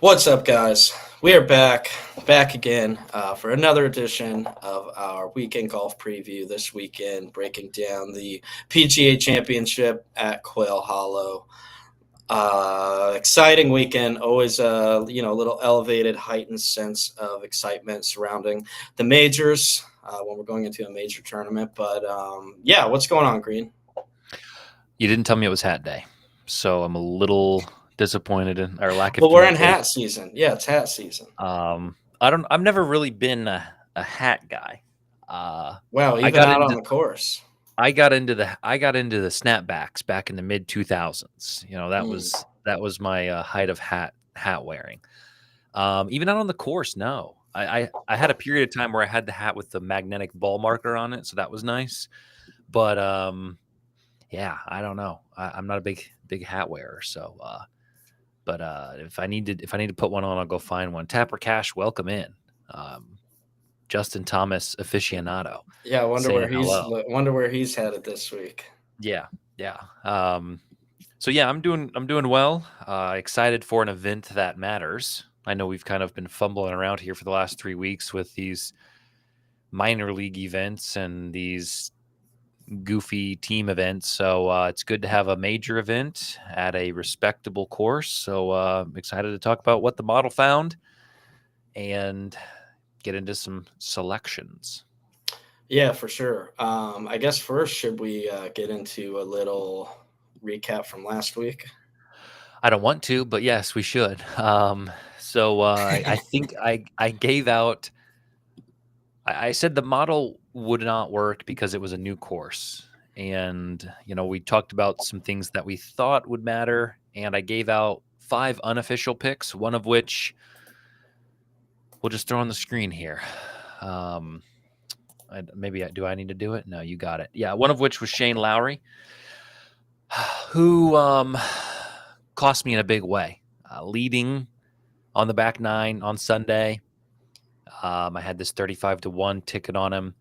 What's up, guys? We are back again for another edition of our weekend golf preview this weekend, breaking down the PGA Championship at Quail Hollow. Exciting weekend, always a little elevated, heightened sense of excitement surrounding the majors when we're going into a major tournament. But yeah, what's going on, Green? You didn't tell me it was hat day, so I'm a little disappointed in our lack of Well, we're in communication. hat season. Yeah, it's hat season. I've never really been a hat guy. Uh, Wow, I even got out on into the course. I got into the snapbacks back in the mid 2000s. That Mm. was my height of hat wearing. Even out on the course, no. I had a period of time where I had the hat with the magnetic ball marker on it, so that was nice. But yeah, I don't know. I'm not a big hat wearer, so. But if I need to put one on, I'll go find one. Tapper Cash, welcome in. Um, Justin Thomas aficionado Yeah, I wonder saying where he's hello. wonder where he's headed this week. Yeah, yeah. So yeah, I'm doing well. Excited for an event that matters. I know we've kind of been fumbling around here for the last 3 weeks with these minor league events and these goofy team events. So it's good to have a major event at a respectable course. So excited to talk about what the model found and get into some selections. Yeah, for sure. I guess first, should we get into a little recap from last week? I don't want to, but yes, we should. So I think I gave out. I said the model would not work because it was a new course, and we talked about some things that we thought would matter, and I gave out 5 unofficial picks, one of which we'll just throw on the screen here. Um, do I need to do it? No, you got it. Yeah, one of which was Shane Lowry, who cost me in a big way, leading on the back nine on Sunday. I had this 35-1 ticket on him,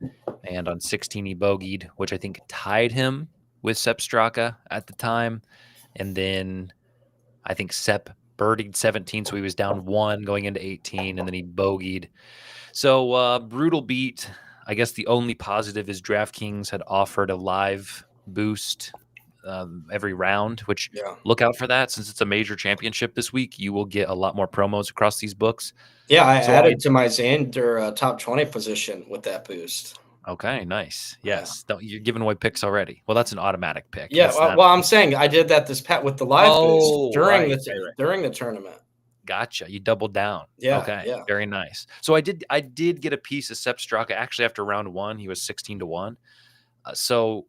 and on 16 he bogeyed, which I think tied him with Sepp Straka at the time. And then I think Sepp birdied 17, so he was down one going into 18, and then he bogeyed. So brutal beat. I guess the only positive is DraftKings had offered a live boost every round, which Yeah, look out for that since it's a major championship this week. You will get a lot more promos across these books. yeah. I So I added to my Xander top 20 position with that boost. Okay, nice. Yeah, Yes, don't, you're giving away picks already. Well, that's an automatic pick. yeah. That's Well, not. well, I'm saying I did that this pet with the live boost Oh, right, right, right. during the tournament. Gotcha. You doubled down. Yeah, Okay, yeah. very nice. So I did get a piece of Sepp Straka. Actually, after round one, he was 16-1. So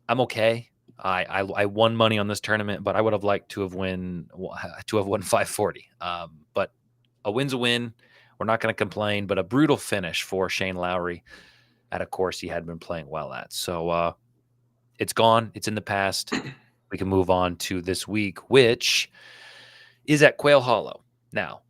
I'm okay. I won money on this tournament, but I would have liked to have won 540. But a win's a win. We're not going to complain. But a brutal finish for Shane Lowry at a course he had been playing well at. So it's gone. It's in the past. We can move on to this week, which is at Quail Hollow. Now,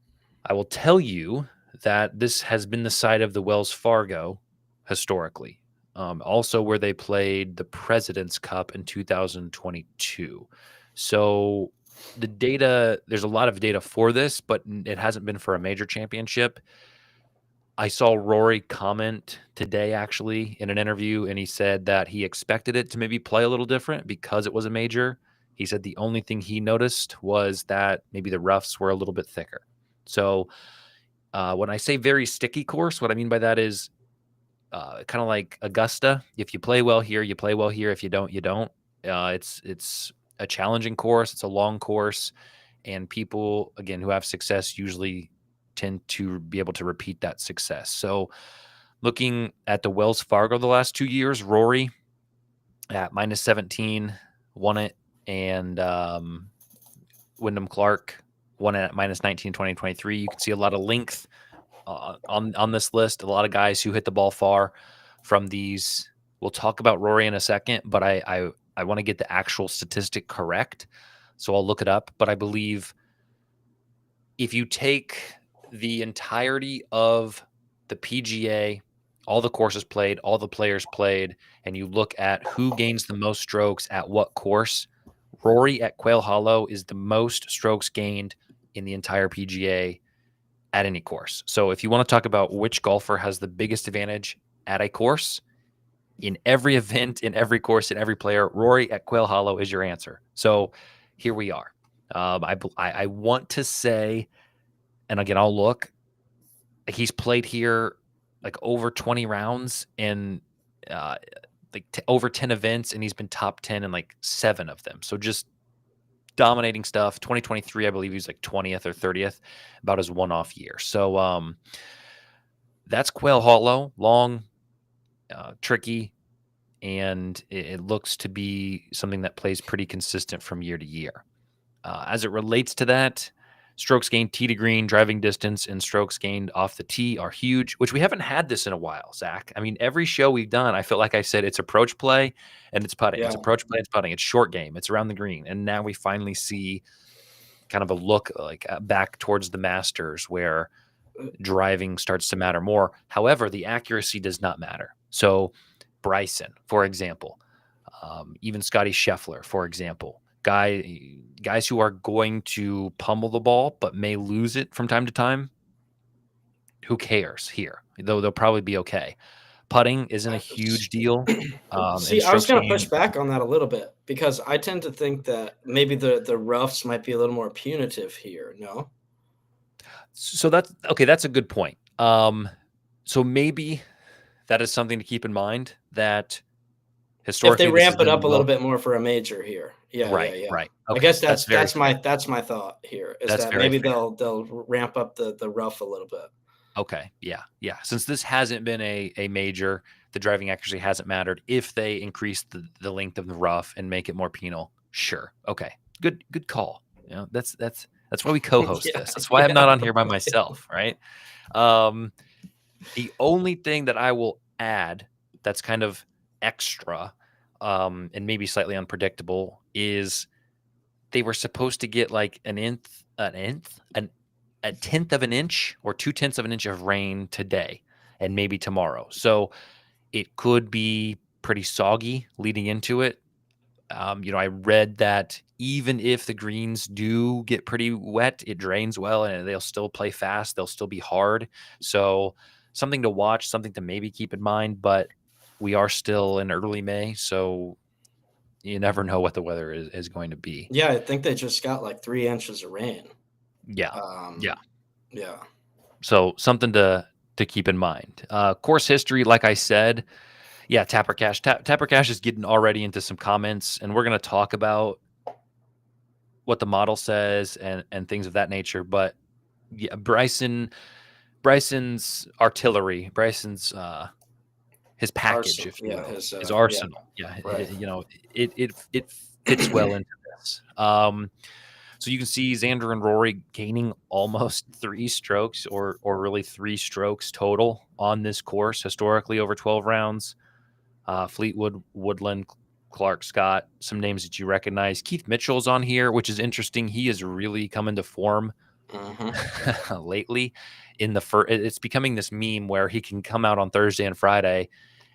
I will tell you that this has been the site of the Wells Fargo historically, also where they played the President's Cup in 2022. So there's a lot of data for this, but it hasn't been for a major championship. I saw Rory comment today actually in an interview, and he said that he expected it to maybe play a little different because it was a major. He said the only thing he noticed was that maybe the roughs were a little bit thicker. So when I say very sticky course, what I mean by that is kind of like Augusta. If you play well here, you play well here. If you don't, you don't. It's a challenging course. It's a long course, and people again who have success usually tend to be able to repeat that success. So looking at the Wells Fargo the last 2 years, Rory at minus 17 won it, and Wyndham Clark won it at minus 19 2023. You can see a lot of length on this list. A lot of guys who hit the ball far from these. We'll talk about Rory in a second, but I want to get the actual statistic correct, so I'll look it up. But I believe if you take the entirety of the PGA, all the courses played, all the players played, and you look at who gains the most strokes at what course, Rory at Quail Hollow is the most strokes gained in the entire PGA at any course. So if you want to talk about which golfer has the biggest advantage at a course, in every event, in every course, in every player, Rory at Quail Hollow is your answer. So here we are. I want to say, and again, I'll look. He's played here like over 20 rounds and over 10 events, and he's been top 10 in like 7 of them. So just dominating stuff. 2023, I believe he was like 20th or 30th, about his one-off year. So that's Quail Hollow, long, tricky, and it looks to be something that plays pretty consistent from year to year. As it relates to that, strokes gained tee to green, driving distance, and strokes gained off the tee are huge, which we haven't had this in a while, Zach. I mean, every show we've done, I feel like I said it's approach play and it's putting. Yeah. It's approach play, it's putting. It's short game, it's around the green. And now we finally see kind of a look like back towards the Masters where driving starts to matter more. However, the accuracy does not matter. So Bryson, for example, even Scotty Scheffler, for example, guys who are going to pummel the ball but may lose it from time to time. Who cares here? Though they'll probably be okay. Putting isn't a huge deal. See, I was going to push back on that a little bit because I tend to think that maybe the roughs might be a little more punitive here. No. So that's okay. That's a good point. So maybe that is something to keep in mind that historically if they ramp it up a little bit more for a major here. Yeah, right. yeah. Okay. I guess that's my thought here is that's that maybe fair. they'll ramp up the rough a little bit. Okay. Yeah. Since this hasn't been a major, the driving accuracy hasn't mattered. If they increase the length of the rough and make it more penal, sure. Okay. Good call. You know, that's why we co-host this. That's why I'm not on here by myself, right? The only thing that I will add that's kind of extra and maybe slightly unpredictable is they were supposed to get like a tenth of an inch or 2/10 of an inch of rain today and maybe tomorrow. So it could be pretty soggy leading into it. I read that even if the greens do get pretty wet, it drains well and they'll still play fast. They'll still be hard. So something to watch, something to maybe keep in mind, but we are still in early May. So you never know what the weather is going to be. Yeah, I think they just got like 3 inches of rain. Yeah. Yeah. So something to keep in mind. Course history, like I said, yeah, Tapper Cash. Tapper Cash is getting already into some comments, and we're going to talk about what the model says and things of that nature. But yeah, Bryson's artillery, his package, Arsenal. if you will, his His arsenal. Yeah, Right. right. It fits well into this. So you can see Xander and Rory gaining almost 3 strokes or really 3 strokes total on this course historically over 12 rounds. Fleetwood, Woodland, Clark, Scott, some names that you recognize. Keith Mitchell's on here, which is interesting. He has really come into form lately. It's becoming this meme where he can come out on Thursday and Friday,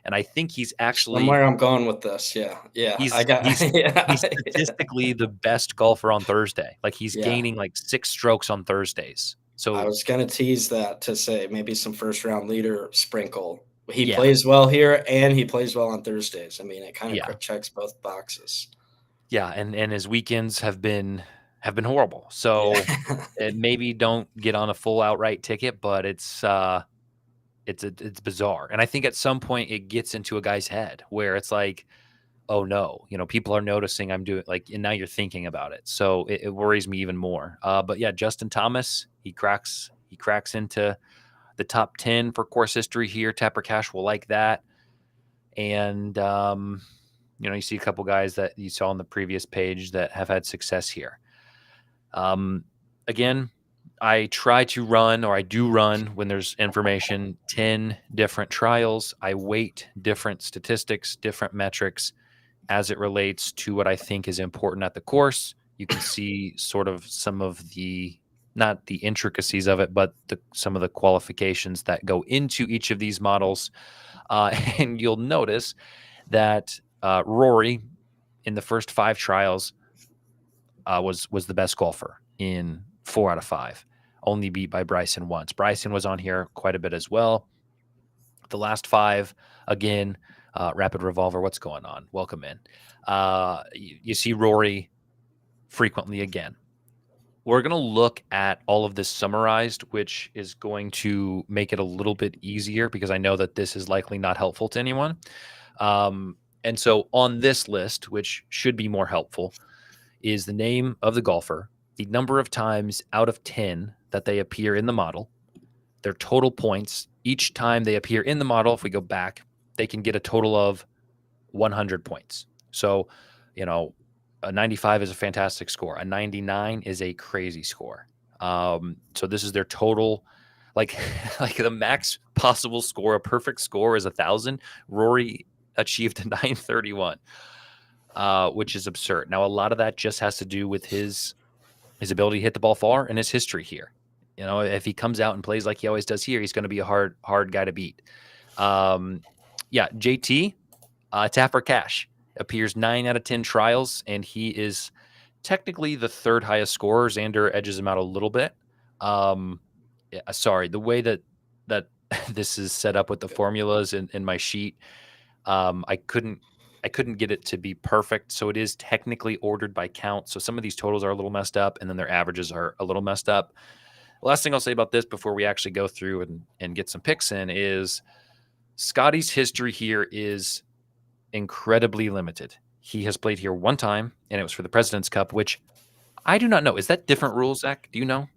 and I think he's actually somewhere I'm going with this. Yeah. He's He's statistically the best golfer on Thursday. Like he's gaining like 6 strokes on Thursdays. So I was going to tease that to say maybe some first round leader sprinkle. He plays well here and he plays well on Thursdays. I mean, it kind of checks both boxes. Yeah, and his weekends have been horrible. So maybe don't get on a full outright ticket, but it's bizarre. And I think at some point it gets into a guy's head where it's like, oh no, people are noticing I'm doing and now you're thinking about it. So it worries me even more. But yeah, Justin Thomas, he cracks into the top 10 for course history here. Tapper Cash will like that. And, you see a couple guys that you saw on the previous page that have had success here. Again, I do run when there's information, 10 different trials. I weight different statistics, different metrics as it relates to what I think is important at the course. You can see sort of some of not the intricacies of it, but some of the qualifications that go into each of these models. And you'll notice that Rory, in the first 5 trials, was the best golfer in 4 out of 5. only beat by Bryson once. Bryson was on here quite a bit as well. The last 5, again, Rapid Revolver, what's going on? Welcome in. You see Rory frequently again. We're going to look at all of this summarized, which is going to make it a little bit easier because I know that this is likely not helpful to anyone. And so on this list, which should be more helpful, is the name of the golfer, the number of times out of 10 that they appear in the model, their total points. Each time they appear in the model, if we go back, they can get a total of 100 points. So, a 95 is a fantastic score. A 99 is a crazy score. So this is their total, like the max possible score. A perfect score is 1,000. Rory achieved a 931, which is absurd. Now, a lot of that just has to do with his ability to hit the ball far and his history here. If he comes out and plays like he always does here, he's going to be a hard guy to beat. JT, Tap for Cash, appears 9 out of 10 trials, and he is technically the 3rd highest scorer. Xander edges him out a little bit. Sorry, the way that this is set up with the formulas in my sheet, I couldn't get it to be perfect. So it is technically ordered by count. So some of these totals are a little messed up, and then their averages are a little messed up. The last thing I'll say about this before we actually go through and get some picks in is Scotty's history here is incredibly limited. He has played here 1 time, and it was for the President's Cup, which I do not know. Is that different rules, Zach? Do you know?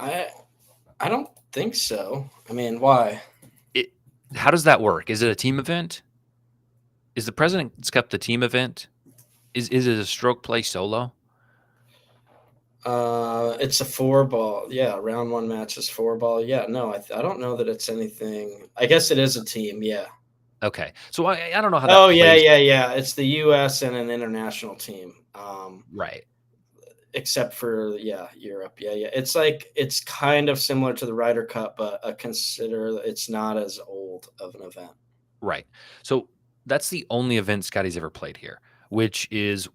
I don't think so. I mean, why? How does that work? Is it a team event? Is the President's Cup the team event? Is it a stroke play solo? It's a 4-ball. Yeah, round 1 match is 4-ball. Yeah, no, I don't know that it's anything. I guess it is a team. Yeah. Okay, so I don't know how that. Oh plays. yeah. It's the U.S. and an international team. Right. Except for Europe. Yeah. It's kind of similar to the Ryder Cup, but consider it's not as old of an event. Right. So that's the only event Scotty's ever played here, which is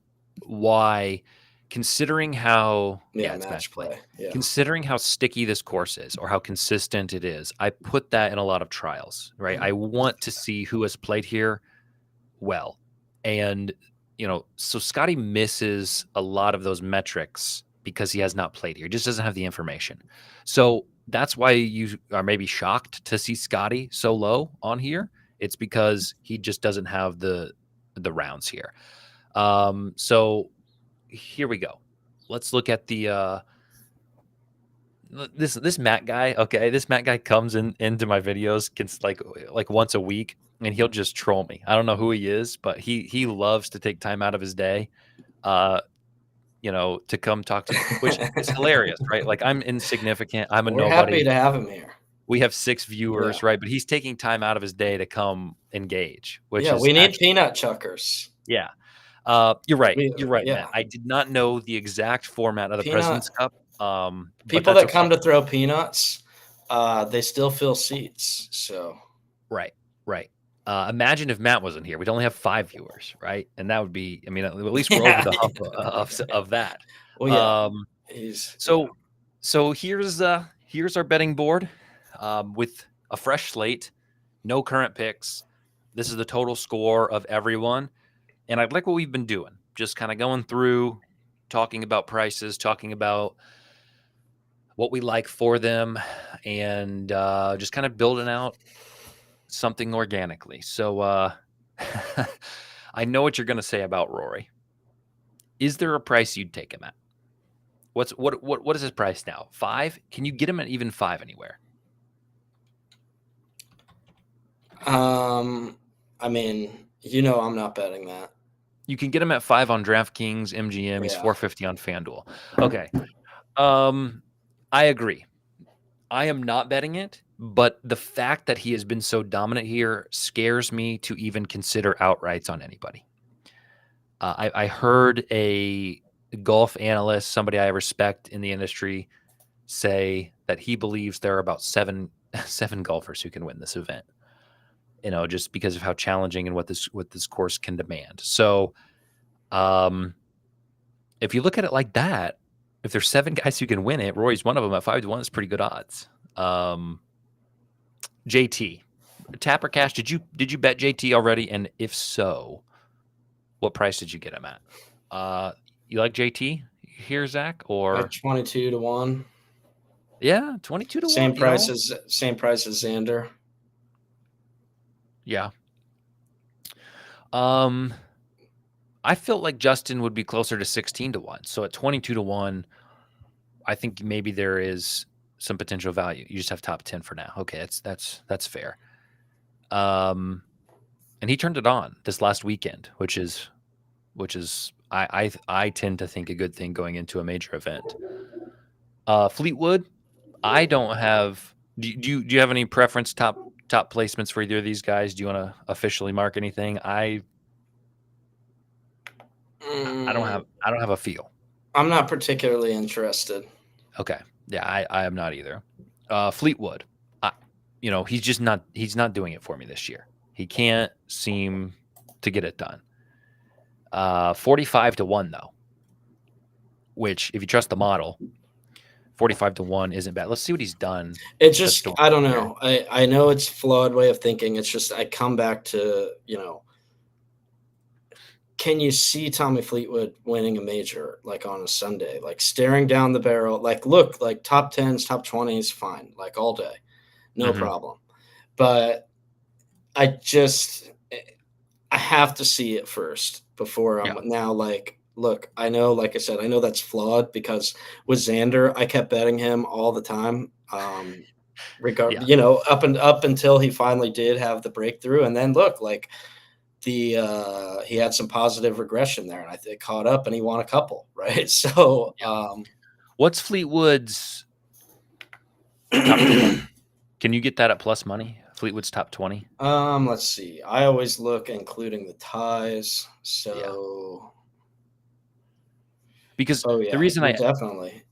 why, considering how it's match play. Yeah. Considering how sticky this course is or how consistent it is, I put that in a lot of trials, right? I want to see who has played here well. And, so Scotty misses a lot of those metrics because he has not played here. He just doesn't have the information. So that's why you are maybe shocked to see Scotty so low on here. It's because he just doesn't have the rounds here. So here we go. Let's look at the this Matt guy. Okay, this Matt guy comes into my videos like once a week, and he'll just troll me. I don't know who he is, but he loves to take time out of his day, to come talk to me, which is hilarious, right? Like, I'm insignificant. I'm a We're nobody. happy to have him here. We have 6 viewers, right? But he's taking time out of his day to come engage, which is we need peanut chuckers. Yeah. You're right. You're right, Matt. I did not know the exact format of the President's Cup. People that come to throw peanuts, they still fill seats. So right. Imagine if Matt wasn't here. We'd only have 5 viewers, right? And that would be, at least we're over the hump of that. Well, yeah. So here's our betting board with a fresh slate, no current picks. This is the total score of everyone. And I like what we've been doing, just kind of going through, talking about prices, talking about what we like for them, and just kind of building out something organically. So I know what you're going to say about Rory. Is there a price you'd take him at? What is his price now? 5? Can you get him at even 5 anywhere? I'm not betting that. You can get him at 5 on DraftKings, MGM. He's $450 on FanDuel. Okay. I agree. I am not betting it, but the fact that he has been so dominant here scares me to even consider outrights on anybody. I heard a golf analyst, somebody I respect in the industry, say that he believes there are about seven golfers who can win this event. Just because of how challenging and what this course can demand. So, if you look at it like that, if there's 7 guys who can win it, Rory's one of them at 5-1 is pretty good odds. JT, tap or cash? Did you bet JT already? And if so, what price did you get him at? You like JT here, Zach? Like Or 22 to 1. yeah, 22 to Same 1. price as Xander. Yeah. I felt like Justin would be closer to 16 to 1. So at 22 to 1, I think maybe there is some potential value. You just have top 10 for now. Okay, that's fair. And he turned it on this last weekend, which is I tend to think a good thing going into a major event. Fleetwood, I don't have. Do you have any preference top placements for either of these guys? Do you want to officially mark anything? I don't have a feel. I'm not particularly interested. Okay. Yeah, I am not either. Fleetwood, he's not doing it for me this year. He can't seem to get it done. 45 to 1 though, which if you trust the model, 45 to 1 isn't bad. Let's see what he's done. It just, I don't know. I know it's a flawed way of thinking. It's just, I come back to, can you see Tommy Fleetwood winning a major like on a Sunday, like staring down the barrel, like look, like top 10s, top 20s, fine, like all day, no problem. But I have to see it first before I'm now like, look, I know, like I said, I know that's flawed because with Xander, I kept betting him all the time. Up until he finally did have the breakthrough. And then look, like he had some positive regression there, and I think caught up and he won a couple, right? So what's Fleetwood's top 20? Can you get that at plus money? Fleetwood's top 20? Let's see. I always look including the ties. So because the reason I definitely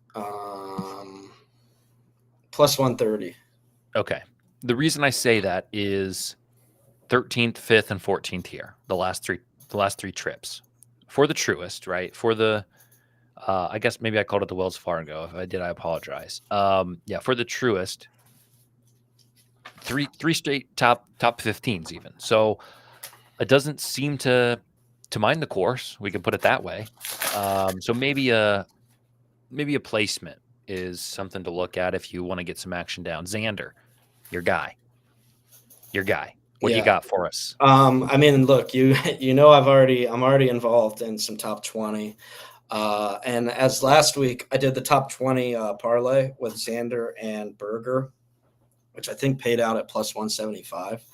plus 130. Okay. The reason I say that is 13th, 5th, and 14th here, the last three trips. For the Truist, right? For the I guess maybe I called it the Wells Fargo. If I did, I apologize. For the Truist, three straight top 15s even. So it doesn't seem to mind the course. We can put it that way. So maybe a placement is something to look at if you want to get some action down. Xander, your guy. What do you got for us? I mean, look, I'm already involved in some top 20. And as last week, I did the top 20 parlay with Xander and Berger, which I think paid out at plus 175.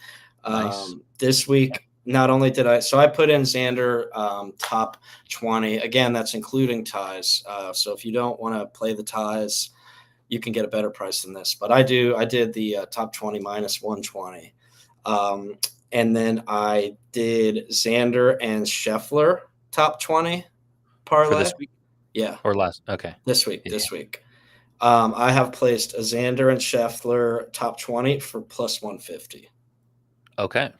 Nice. This week, not only did I put in Xander top 20. Again, that's including ties. So if you don't want to play the ties, you can get a better price than this. But I did the top 20 minus 120. And then I did Xander and Scheffler top 20 parlay. For this week? Yeah. Or last? Okay. This week. I have placed a Xander and Scheffler top 20 for plus 150. Okay.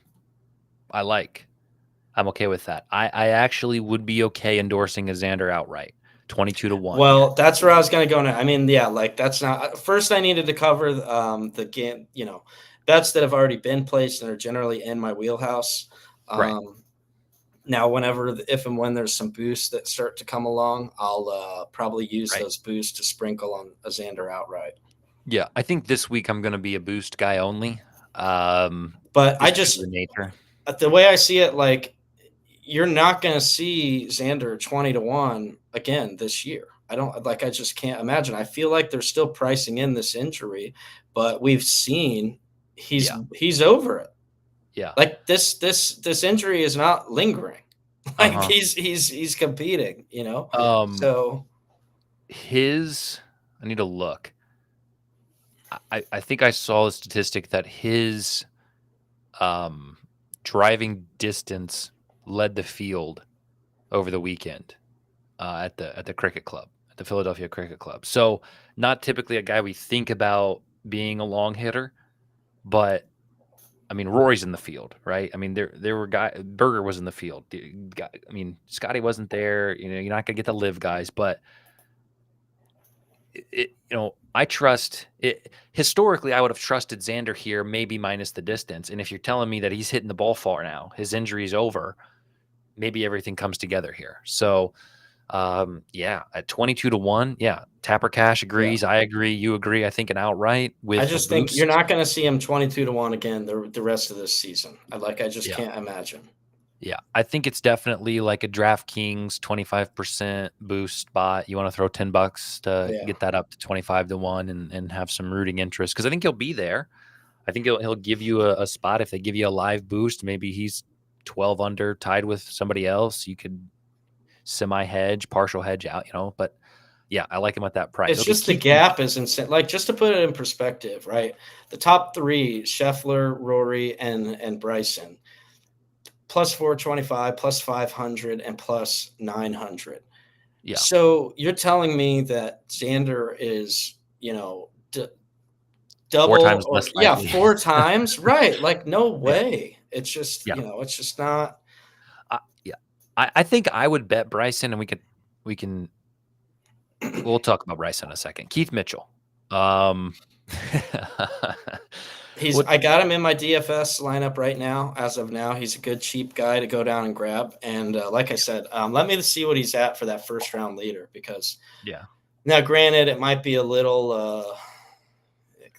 I'm okay with that. I actually would be okay endorsing a Xander outright. 22 to 1. Well, that's where I was going to go now. I mean, yeah, like that's not first. I needed to cover the game, bets that have already been placed and are generally in my wheelhouse. Right. Now, if and when there's some boosts that start to come along, I'll probably use those boosts to sprinkle on a Xander outright. Yeah, I think this week I'm going to be a boost guy only. But I just the way I see it, like you're not going to see Xander 20 to 1 again this year. I just can't imagine. I feel like they're still pricing in this injury, but we've seen he's over it. Yeah. Like this injury is not lingering. Like he's competing, So I need to look. I think I saw a statistic that his driving distance led the field over the weekend at the cricket club, at the Philadelphia Cricket Club. So not typically a guy we think about being a long hitter, but I mean, Rory's in the field, right? I mean, there were Berger was in the field. I mean, Scotty wasn't there. You're not gonna get the live guys, but I trust it. Historically, I would have trusted Xander here, maybe minus the distance. And if you're telling me that he's hitting the ball far now, his injury is over, maybe everything comes together here. So, yeah, at 22-1, yeah, Tapper Cash agrees. Yeah. I agree. You agree. I think an outright with I a just think you're boost. not going to see him 22-1 again the rest of this season. I just Yeah. can't imagine. Yeah, I think it's definitely like a DraftKings 25% boost spot. You want to throw $10 to Yeah. get that up to 25-1 and have some rooting interest because I think he'll be there. I think he'll give you a spot if they give you a live boost. Maybe he's 12 under, tied with somebody else. You could semi hedge, partial hedge out, But yeah, I like him at that price. It's Okay, just the Keith gap Mitchell. is insane. Like, just to put it in perspective, right? The top three, Scheffler, Rory, and Bryson, plus 425, plus 500, and plus 900. Yeah, So you're telling me that Xander is, four double times or, less yeah, likely. 4 times? Right. Like, no Yeah, way. It's just, yeah, it's just not. yeah. I think I would bet Bryson, and we can we'll talk about Bryson in a second. Keith Mitchell. Um, what? I got him in my DFS lineup right now. As of now, he's a good cheap guy to go down and grab. And like I said, let me see what he's at for that first round leader, because Yeah, now, granted, it might be a little.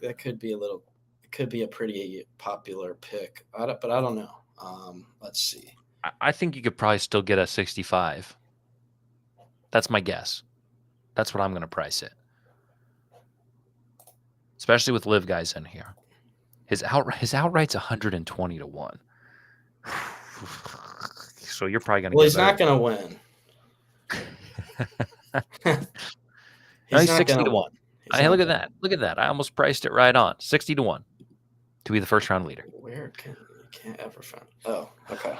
That could be a little. It could be a pretty popular pick, but I don't know. Let's see. I think you could probably still get a 65. That's my guess. That's what I'm going to price it, especially with live guys in here. His outright's 120-1. So you're probably going to Well, get a he's better. not going to win. No, He's he's not 60 going to to 1. win. He's Hey, not look at gonna that. Look at that. I almost priced it right on. 60 to 1 to be the first round leader. Where you can't ever find? Oh, okay.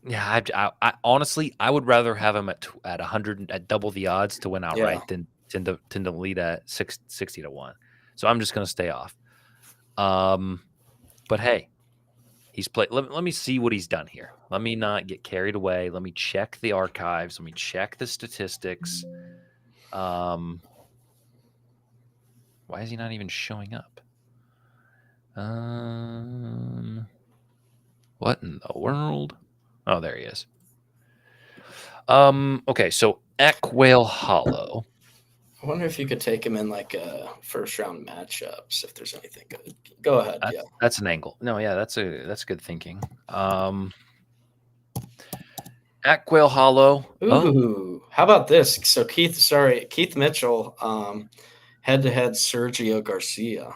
Yeah, I honestly I would rather have him at 100 at double the odds to win outright Yeah. than to lead at 60 to 1. So I'm just going to stay off. But hey, he's played. Let me see what he's done here. Let me not get carried away. Let me check the archives. Let me check the statistics. Why is he not even showing up? What in the world? Oh, there he is. Okay, so at Quail Hollow. I wonder if you could take him in like first round matchups, if there's anything good. Go ahead. Yeah. That's an angle. No, yeah, that's good thinking. At Quail Hollow. Ooh, how about this? So Keith Mitchell, head to head Sergio Garcia.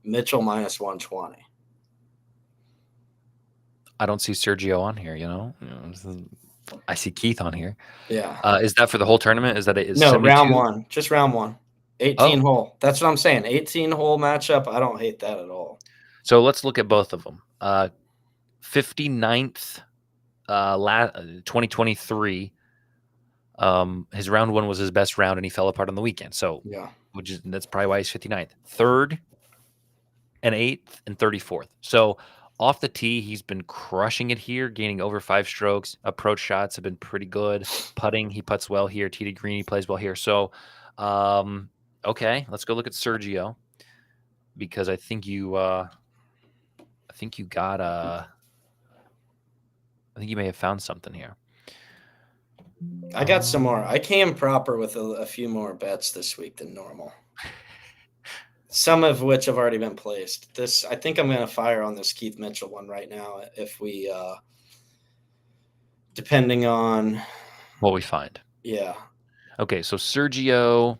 Mitchell minus 120. I don't see Sergio on here. I see Keith on here. Yeah. Is that for the whole tournament? Is that it? Is No, 72? round one. Just round one. 18 Oh, hole. That's what I'm saying. 18 hole matchup. I don't hate that at all. so let's look at both of them. 59th, 2023. His round one was his best round, and he fell apart on the weekend. So, Yeah. that's probably why he's 59th. Third and 8th and 34th. So off the tee, he's been crushing it here, gaining over 5 strokes. Approach shots have been pretty good. Putting, he putts well here. Tee to green, he plays well here. So, okay, let's go look at Sergio, because I think you got I think you may have found something here. I got some more. I came proper with a few more bets this week than normal. Some of which have already been placed. I think I'm going to fire on this Keith Mitchell one right now. If we, depending on what we find. Yeah. Okay, so Sergio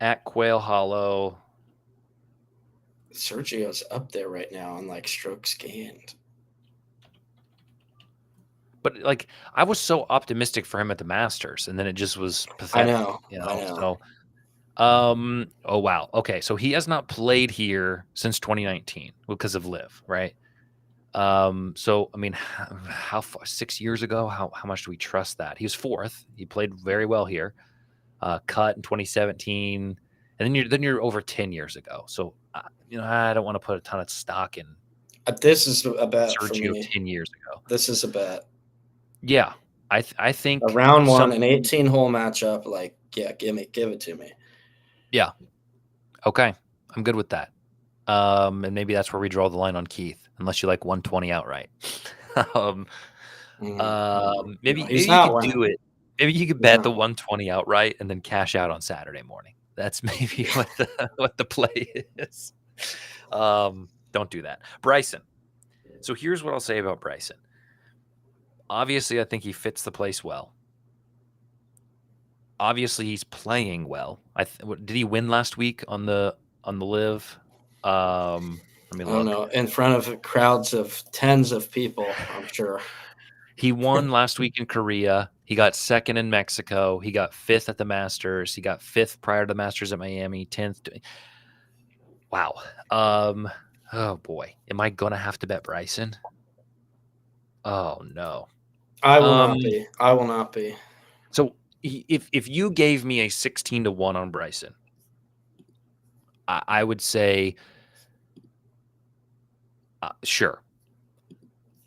at Quail Hollow. Sergio's up there right now on like strokes gained. But like, I was so optimistic for him at the Masters, and then it just was pathetic. I know. So, oh wow. Okay, so he has not played here since 2019 because of live, right? So I mean, how far? 6 years ago? How much do we trust that? He was 4th. He played very well here. Cut in 2017, and then you're over 10 years ago. So I don't want to put a ton of stock in. This is a bet for Sergio me. 10 years ago. This is a bet. Yeah, I think a round one, an 18 hole matchup, like yeah, give it to me. Yeah. Okay. I'm good with that. And maybe that's where we draw the line on Keith, unless you like 120 outright. um, No, maybe he's you not could winning. do it. Maybe you could He's bet the not. 120 outright and then cash out on Saturday morning. That's maybe what the play is. Don't do that. Bryson. So here's what I'll say about Bryson. Obviously, I think he fits the place well. Obviously, he's playing well. Did he win last week on the live? Let me I don't look. know, in front of crowds of tens of people, I'm sure. He won last week in Korea. He got second in Mexico. He got fifth at the Masters. He got fifth prior to the Masters at Miami. 10th. Wow. Oh boy, am I gonna have to bet Bryson? Oh no. I will Um. not be. I will not be. So if you gave me a 16-1 on Bryson, I would say sure.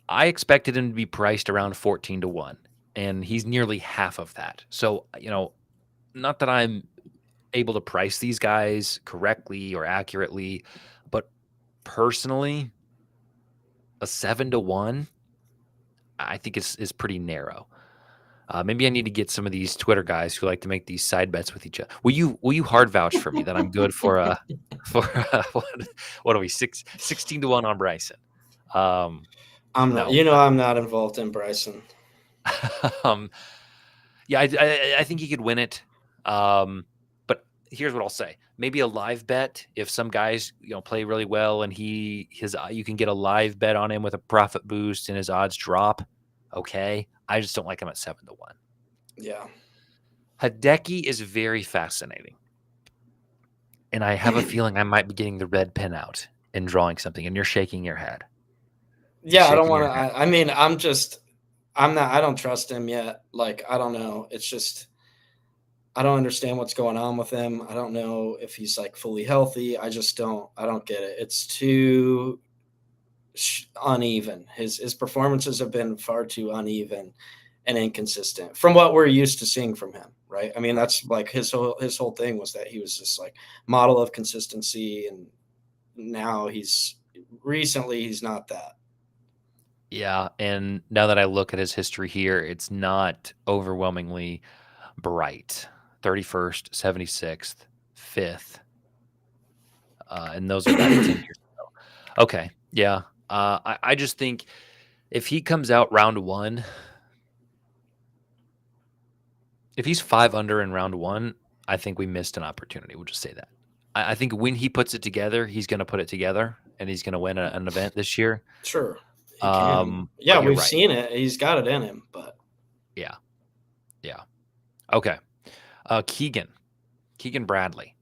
I expected him to be priced around 14-1, and he's nearly half of that. So, not that I'm able to price these guys correctly or accurately, but personally, a 7-1, I think is pretty narrow. Maybe I need to get some of these Twitter guys who like to make these side bets with each other. Will you hard vouch for me that I'm good for what are we 16-1 on Bryson? I'm not. No. I'm not involved in Bryson. Yeah, I think he could win it. But here's what I'll say: maybe a live bet if some guys play really well and you can get a live bet on him with a profit boost and his odds drop. Okay, I just don't like him at 7-1. Yeah. Hideki is very fascinating, and I have a feeling I might be getting the red pen out and drawing something. And you're shaking your head. Yeah, I don't want to. I mean, I'm not. I don't trust him yet. Like, I don't know. It's just I don't understand what's going on with him. I don't know if he's like fully healthy. I just don't. I don't get it. It's too uneven. His performances have been far too uneven and inconsistent from what we're used to seeing from him, right? I mean, that's like his whole thing was that he was just like model of consistency, and now he's not that. Yeah, and now that I look at his history here, it's not overwhelmingly bright. 31st, 76th, 5th. And those are back 10 years ago. Okay, yeah. I just think if he comes out round one, if he's 5 under in round one, I think we missed an opportunity. We'll just say that. I think when he puts it together, he's going to put it together, and he's going to win an event this year. Sure. He can. Yeah, we've seen it. He's got it in him, but yeah. Okay. Keegan Bradley.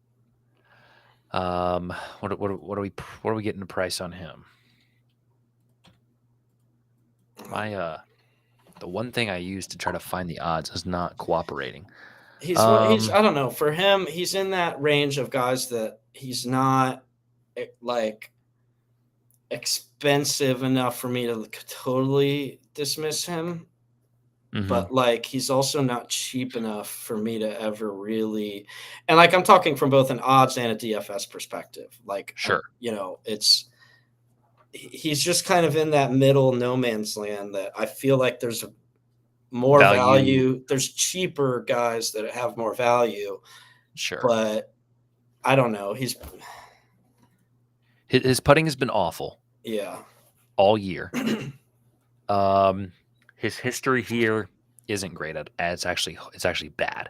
What are we getting the price on him? The one thing I use to try to find the odds is not cooperating. He's I don't know. For him, he's in that range of guys that he's not like expensive enough for me to totally dismiss him. Mm-hmm. But like he's also not cheap enough for me to ever really, and like I'm talking from both an odds and a DFS perspective. Like sure, he's just kind of in that middle no man's land that I feel like there's more value. There's cheaper guys that have more value. Sure, but I don't know. His putting has been awful. Yeah, all year. His history here isn't great. It's actually bad.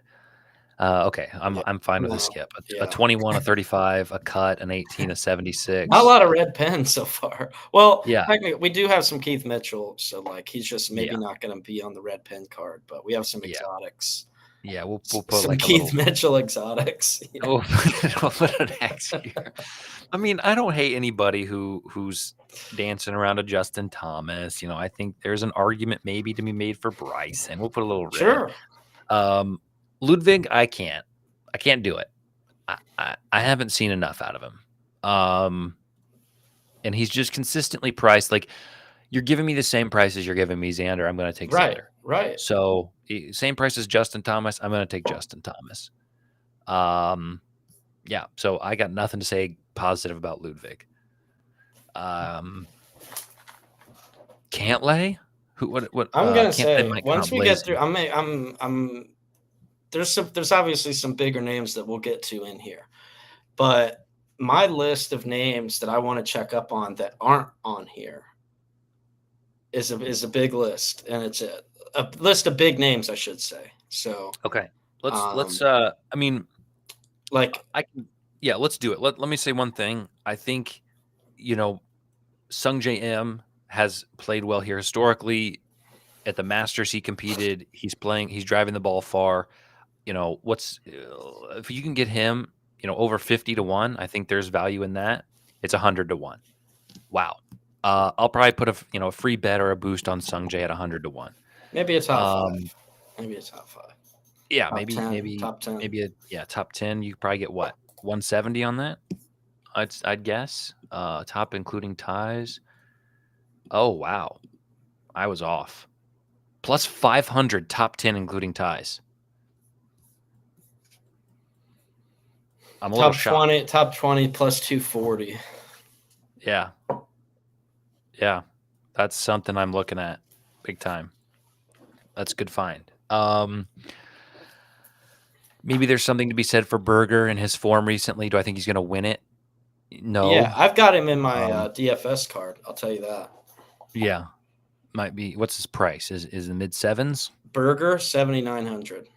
Okay, I'm fine with a skip. A 21, a 35, a cut, an 18, a 76. Not a lot of red pens so far. Well, yeah, we do have some Keith Mitchell, so like he's just maybe not going to be on the red pen card, but we have some exotics. Yeah, we'll put some like Keith Mitchell exotics. Yeah. We'll put an X here. I mean, I don't hate anybody who's dancing around a Justin Thomas. I think there's an argument maybe to be made for Bryson. We'll put a little red. Sure. Ludwig, I can't do it. I haven't seen enough out of him. And he's just consistently priced. Like, you're giving me the same price as you're giving me Xander. I'm going to take Xander. Right. So same price as Justin Thomas. I'm going to take Justin Thomas. Yeah, so I got nothing to say positive about Ludwig. Cantlay? What I'm gonna Cantlay say might come once out we get blazing. through, I'm there's obviously some bigger names that we'll get to in here, but my list of names that I want to check up on that aren't on here is a big list, and it's a list of big names, I should say. So, Okay. Let's um, I mean, like, I can yeah, let's do it. Let me say one thing. I think, you know, Sung J M has played well here historically. At the Masters he competed, he's driving the ball far. You know, if you can get him, over 50 to 1, I think there's value in that. It's 100 to 1. Wow. I'll probably put a free bet or a boost on Sung J at 100 to 1. maybe a top Um, five, maybe a top five, yeah, top maybe 10, maybe top 10. maybe top 10. You could probably get what? 170 on that? I'd guess. Top including ties. Oh, wow. I was off. Plus 500 top 10 including ties. I'm a little shocked. Top 20 plus 240. Yeah. Yeah. That's something I'm looking at big time. That's a good find. Maybe there's something to be said for Berger and his form recently. Do I think he's going to win it? Yeah, No. I've got him in my Um, DFS card. I'll tell you that. yeah. Might be. What's his price? Is the mid sevens? Burger 7,900.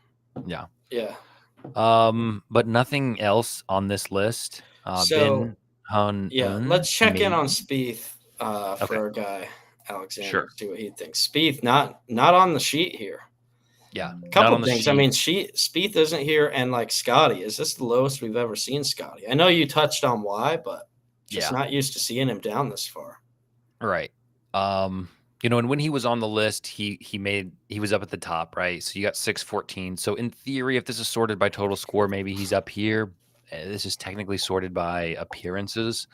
Yeah. Yeah. But nothing else on this list. So Bin Hun yeah, Un, let's check in on maybe. Spieth for Okay. our guy Alexander. Sure. See what he thinks. Spieth not on the sheet here. Yeah. Not Couple on the things. I sheet. mean, Spieth isn't here, and like Scotty, is this the lowest we've ever seen Scotty? I know you touched on why, but just Yeah. not used to seeing him down this far. Right. And when he was on the list, he was up at the top, right? So you got 614. So in theory, if this is sorted by total score, maybe he's up here. This is technically sorted by appearances.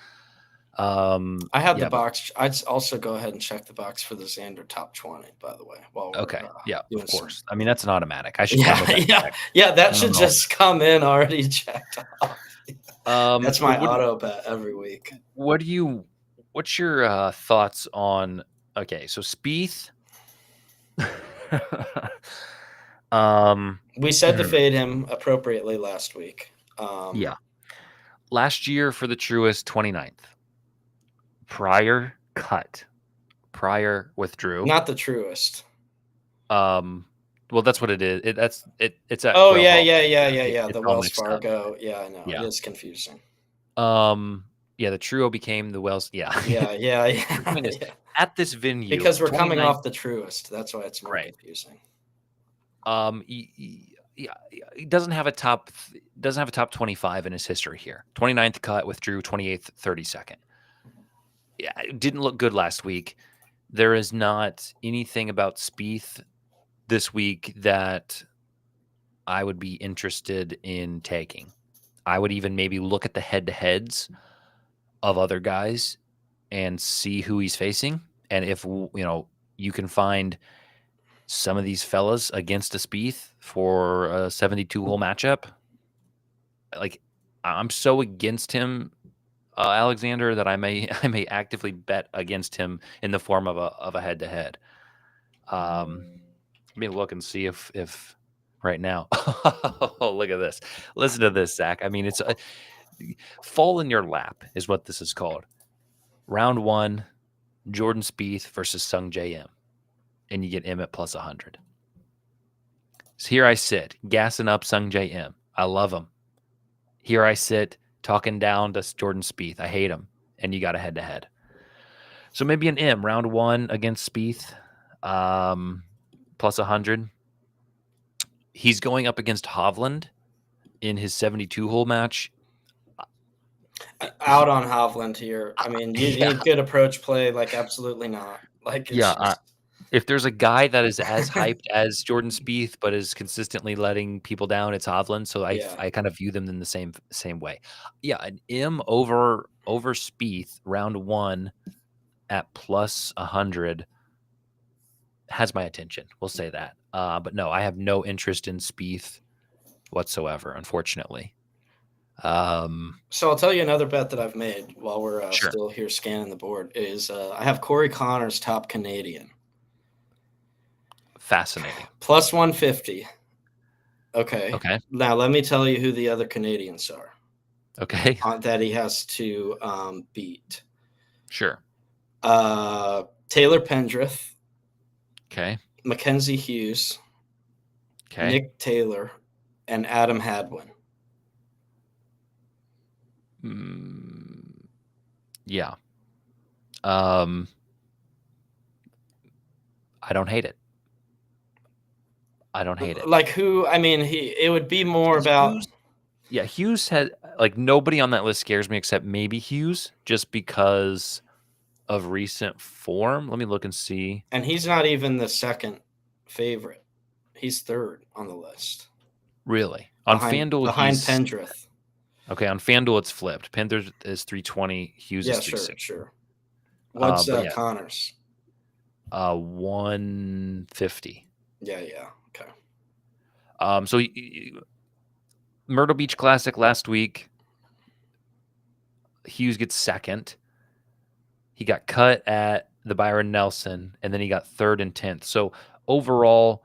I had the Yeah, but box. I'd also go ahead and check the box for the Xander top 20, by the way, while we're okay. Yeah, doing of some. course. I mean, that's an automatic. I should come Yeah, with that yeah, check. yeah. That I don't should know. just come in already checked off. That's But my auto bet every week. what do you what's your thoughts on okay, so Spieth We said to hmm, fade him appropriately last week. yeah. Last year for the Truist 29th. Prior cut. Prior withdrew. Not the truest. Um, well, that's what it is. It's at Oh Quail yeah, Hollow. yeah, yeah, Yeah, yeah, yeah. it's The all Wells mixed up. Fargo. Yeah, I know. It Yeah. is confusing. Yeah, the Truo became the Wells. Yeah. Yeah, yeah, The yeah, point is, yeah. at this venue, Because we're coming 29th, off the truest. That's why it's more right. confusing. He doesn't have a top 25 in his history here. 29th cut, withdrew 28th, 32nd. Yeah, it didn't look good last week. There is not anything about Spieth this week that I would be interested in taking. I would even maybe look at the head-to-heads of other guys and see who he's facing. And if you can find some of these fellas against a Spieth for a 72-hole matchup, like I'm so against him, Alexander, that I may I may actively bet against him in the form of a head-to-head. Let me look and see if right now. Oh, look at this. Listen to this, Zach. I mean, it's fall in your lap is what this is called. Round 1, Jordan Spieth versus Sung J.M. And you get M at plus 100. So here I sit, gassing up Sung J.M. I love him. Here I sit, talking down to Jordan Spieth. I hate him. And you got a head-to-head. So maybe an M, round 1 against Spieth, plus 100. He's going up against Hovland in his 72-hole match. Out on Hovland here. I mean, you Yeah, need good approach play. Like, absolutely not. Like, it's yeah. just If there's a guy that is as hyped as Jordan Spieth, but is consistently letting people down, it's Hovland. So yeah. I kind of view them in the same way. Yeah, an M over Spieth round 1 at plus 100 has my attention. We'll say that. But no, I have no interest in Spieth whatsoever, unfortunately. So I'll tell you another bet that I've made while we're Sure. still here scanning the board is I have Corey Connors top Canadian Fascinating. plus 150. Okay. Okay. Now let me tell you who the other Canadians are Okay. that he has to beat. Sure. Taylor Pendrith, Okay. Mackenzie Hughes, Okay. Nick Taylor, and Adam Hadwin. Yeah. I don't hate it. Like who? I mean, it would be more about. Hughes had like nobody on that list scares me except maybe Hughes, just because of recent form. Let me look and see. And he's not even the second favorite. He's third on the list. Really? On FanDuel, behind Pendrith. Okay, on FanDuel it's flipped. Pendrith is 320, Hughes is 360. Sure. What's yeah. Connors? 150. Yeah. Okay. So Myrtle Beach Classic last week, Hughes gets second. He got cut at the Byron Nelson, and then he got third and 10th. So overall,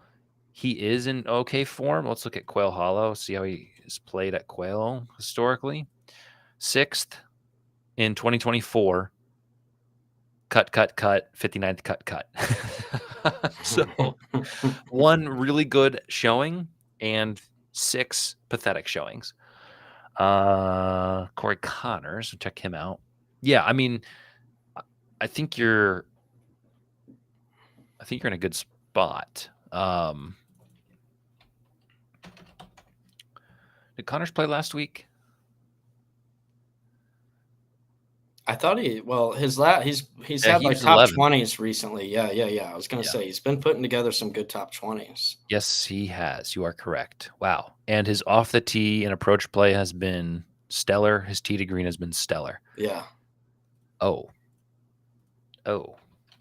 he is in okay form. Let's look at Quail Hollow, see how he is played at Quail historically. 6th in 2024. Cut, 59th cut. So one really good showing and 6 pathetic showings. Corey Connors, check him out. Yeah, I mean, I think you're in a good spot. Did Connors play last week? I thought he's had like top 11. 20s recently. Yeah. I was going to say he's been putting together some good top 20s. Yes, he has. You are correct. Wow. And his off the tee and approach play has been stellar. His tee to green has been stellar. Yeah. Oh.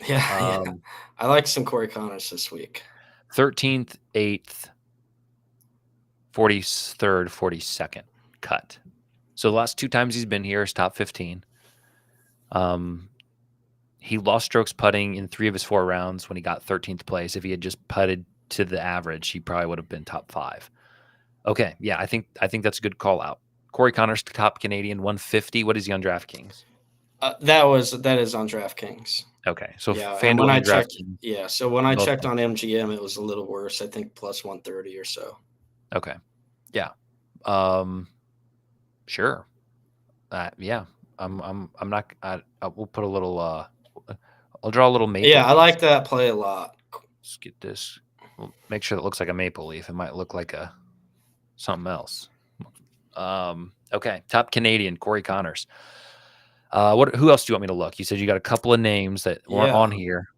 Yeah. I like some Corey Connors this week. 13th, 8th, 43rd, 42nd cut. So the last 2 times he's been here is top 15. He lost strokes putting in 3 of his 4 rounds when he got 13th place. If he had just putted to the average, he probably would have been top 5. Okay, yeah, I think that's a good call out. Corey Connors, top Canadian, 150. What is he on DraftKings? That is on DraftKings. Okay, so and when I checked, DraftKings. So when I checked on MGM, it was a little worse. I think plus 130 or so. Okay, yeah, sure, yeah. I'm not. We'll put a little. I'll draw a little maple. Yeah, I like that play a lot. Let's get this. We'll make sure it looks like a maple leaf. It might look like something else. Okay, top Canadian, Corey Connors. Who else do you want me to look? You said you got a couple of names that weren't on here.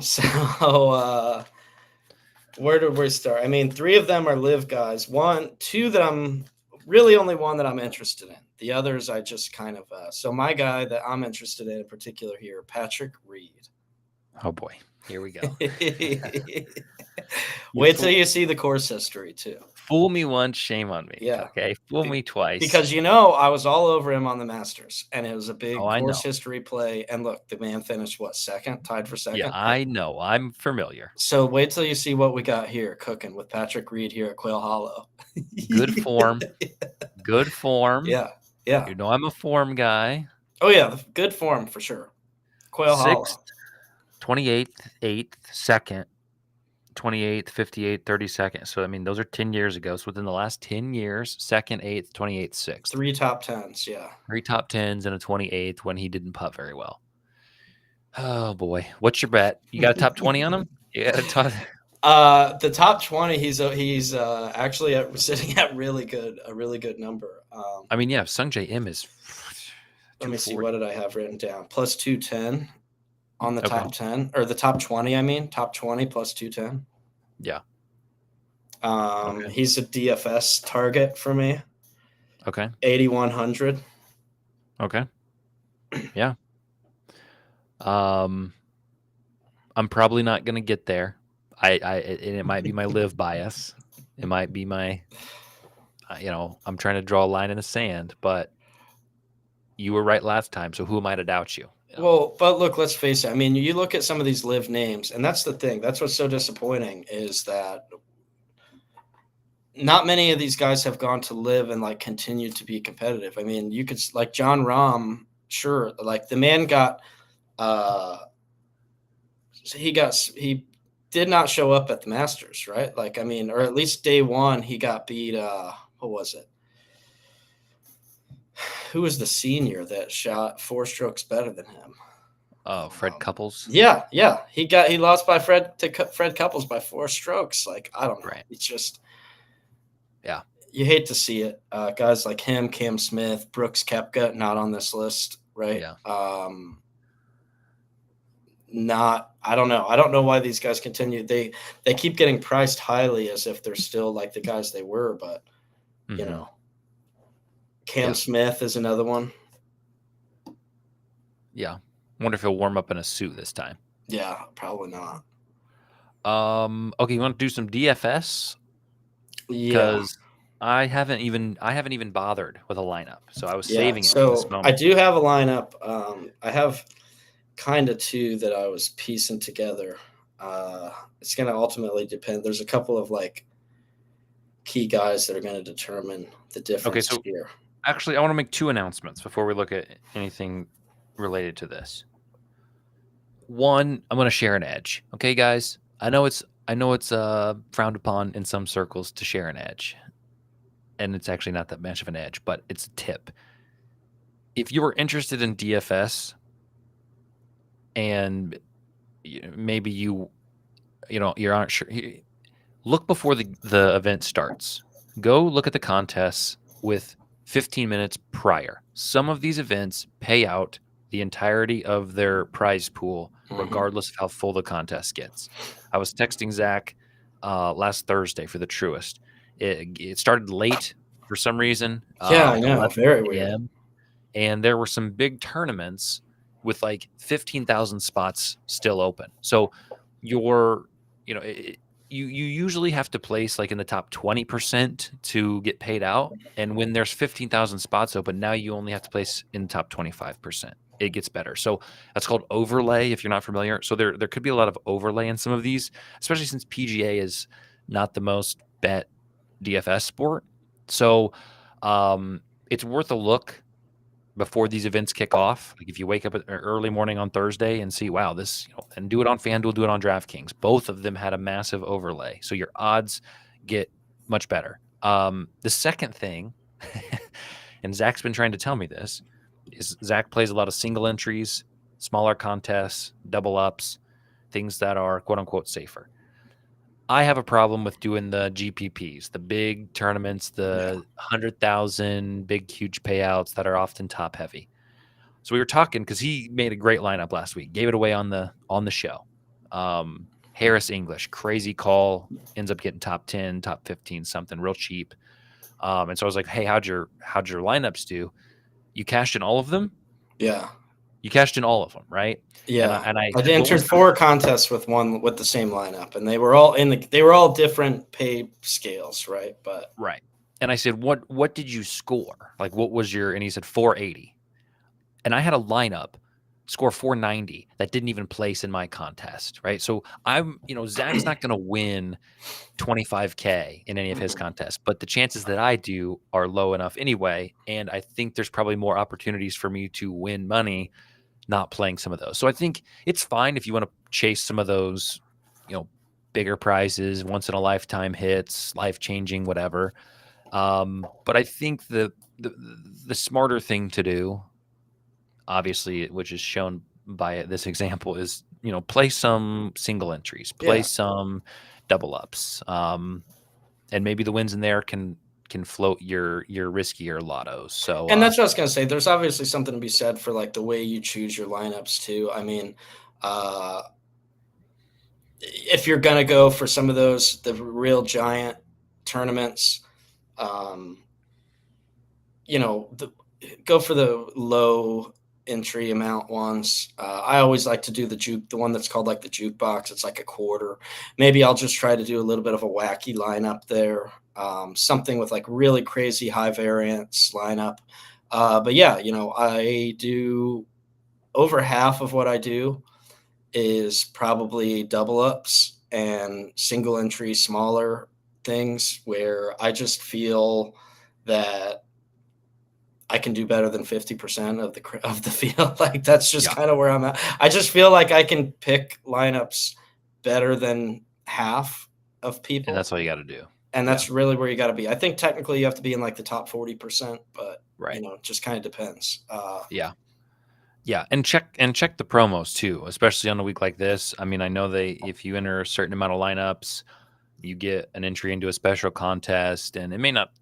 So where do we start? I mean, 3 of them are live guys. 2 that I'm really only one that I'm interested in. The others I just kind of so my guy that I'm interested in particular here, Patrick Reed. Oh boy, here we go. Wait till you see the course history too. Fool me once, shame on me. Yeah. Okay. Fool me twice. Because I was all over him on the Masters, and it was a big course know. history play. And look, the man finished second, tied for second. Yeah, I know. I'm familiar. So wait till you see what we got here cooking with Patrick Reed here at Quail Hollow. Good form. Good form. Yeah. You know I'm a form guy. Oh yeah, good form for sure. Quail Hollow. 28th, 8th, 2nd, 28th, 58th, 32nd. So I mean, those are 10 years ago. So within the last 10 years, 2nd, 8th, 28th, 6th. 3 top 10s, yeah. 3 top 10s and a 28th when he didn't putt very well. Oh boy, what's your bet? You got a top 20 on him? Yeah, the top 20. He's actually sitting at a really good number. I mean, yeah, Sungjae Im is. Let me see. What did I have written down? Plus 210 on the top 10 or the top 20. I mean, top 20 plus 210. Yeah. He's a DFS target for me. Okay. 8,100. Okay. Yeah. I'm probably not going to get there. It might be my live bias. It might be my, I'm trying to draw a line in the sand, but you were right last time. So who am I to doubt you? Well, but look, let's face it. I mean, you look at some of these live names, and that's the thing. That's what's so disappointing is that not many of these guys have gone to live and like continue to be competitive. I mean, you could like John Rahm, sure, like the man got uh he did not show up at the Masters, right? Like I mean, or at least day one he got beat what was it? Who was the senior that shot 4 strokes better than him? Fred Couples. Yeah, he lost by Fred Couples by 4 strokes. Like I don't know, Right. it's just Yeah. you hate to see it. Guys like him, Cam Smith, Brooks Koepka, not on this list, right? Yeah. I don't know. I don't know why these guys continue. They keep getting priced highly as if they're still like the guys they were, but you know, Cam Smith is another one. Yeah. Wonder if he'll warm up in a suit this time. Yeah, probably not. Okay, you want to do some DFS? Because I haven't even bothered with a lineup, so I was saving it for this moment. I do have a lineup. I have kind of two that I was piecing together. It's going to ultimately depend. There's a couple of like key guys that are going to determine the difference here. Actually, I want to make 2 announcements before we look at anything related to this. One, I'm going to share an edge. Okay, guys? I know it's frowned upon in some circles to share an edge. And it's actually not that much of an edge, but it's a tip. If you are interested in DFS and maybe you aren't sure, look before the event starts. Go look at the contests with 15 minutes prior. Some of these events pay out the entirety of their prize pool, regardless of how full the contest gets. I was texting Zach last Thursday for the Truest. It started late for some reason. Yeah, I know. Very weird. And there were some big tournaments with like 15,000 spots still open. So you usually have to place like in the top 20% to get paid out. And when there's 15,000 spots open, now you only have to place in the top 25%. It gets better. So that's called overlay if you're not familiar. So there could be a lot of overlay in some of these, especially since PGA is not the most bet DFS sport. So it's worth a look before these events kick off. Like if you wake up at early morning on Thursday and see, wow, this, and do it on FanDuel, do it on DraftKings. Both of them had a massive overlay. So your odds get much better. The second thing, and Zach's been trying to tell me this, is Zach plays a lot of single entries, smaller contests, double ups, things that are quote unquote safer. I have a problem with doing the GPPs, the big tournaments, the 100,000 big, huge payouts that are often top heavy. So we were talking because he made a great lineup last week, gave it away on the show. Harris English, crazy call, ends up getting top 10, top 15, something real cheap. And so I was like, hey, how'd your lineups do? You cashed in all of them? Yeah. You cashed in all of them, right? Yeah, and I entered 4 contests with the same lineup, and they were all different pay scales, right? But right. And I said, what did you score? Like, what was your? And he said 480. And I had a lineup score 490 that didn't even place in my contest, right? So Zach's not going to win 25K in any of his contests, but the chances that I do are low enough anyway. And I think there's probably more opportunities for me to win money not playing some of those. So I think it's fine if you want to chase some of those, bigger prizes, once in a lifetime hits, life-changing, whatever. But I think the smarter thing to do, obviously, which is shown by this example, is play some single entries, play some double ups, and maybe the wins in there can float your riskier lottos. So and that's what I was gonna say. There's obviously something to be said for like the way you choose your lineups too. I mean, if you're gonna go for some of the real giant tournaments, go for the low entry amount ones. I always like to do the one that's called like the jukebox. It's like a quarter. Maybe I'll just try to do a little bit of a wacky lineup there. Something with like really crazy high variance lineup. But yeah, I do over half of what I do is probably double ups and single entry smaller things where I just feel that I can do better than 50% of the field. Like that's just Yeah. kind of where I'm at. I just feel like I can pick lineups better than half of people. And that's all you got to do. And that's really where you got to be. I think technically you have to be in like the top 40%, but it just kind of depends. Yeah, and check the promos too, especially on a week like this. I mean, I know if you enter a certain amount of lineups, you get an entry into a special contest, and it may not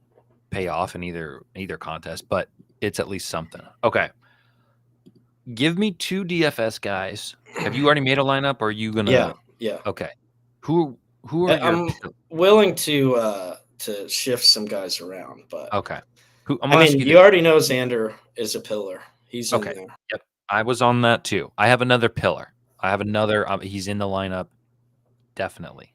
pay off in either contest, but it's at least something. Okay, give me 2 DFS guys. Have you already made a lineup, or are you gonna? Yeah. Okay, who are your? I'm willing to shift some guys around, but Okay, who? I mean, you already know Xander is a pillar. He's in Okay. there. Yep. I was on that too. I have another pillar. I have another. He's in the lineup. Definitely.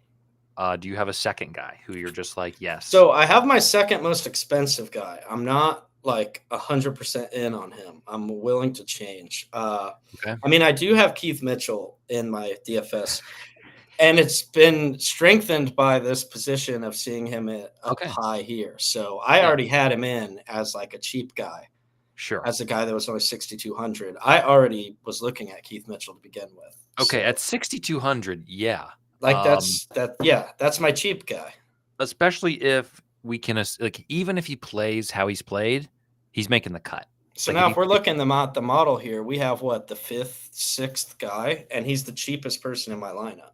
Do you have a second guy who you're just like, yes? So I have my second most expensive guy. I'm not like 100% in on him. I'm willing to change. Okay. I mean, I do have Keith Mitchell in my DFS, and it's been strengthened by this position of seeing him up high here. So I already had him in as like a cheap guy. Sure. As a guy that was only 6,200. I already was looking at Keith Mitchell to begin with. Okay, so, at 6,200, yeah. Like that's my cheap guy. Especially if we can even if he plays how he's played, he's making the cut. So now if we're looking at the model here, we have the 5th, 6th guy, and he's the cheapest person in my lineup.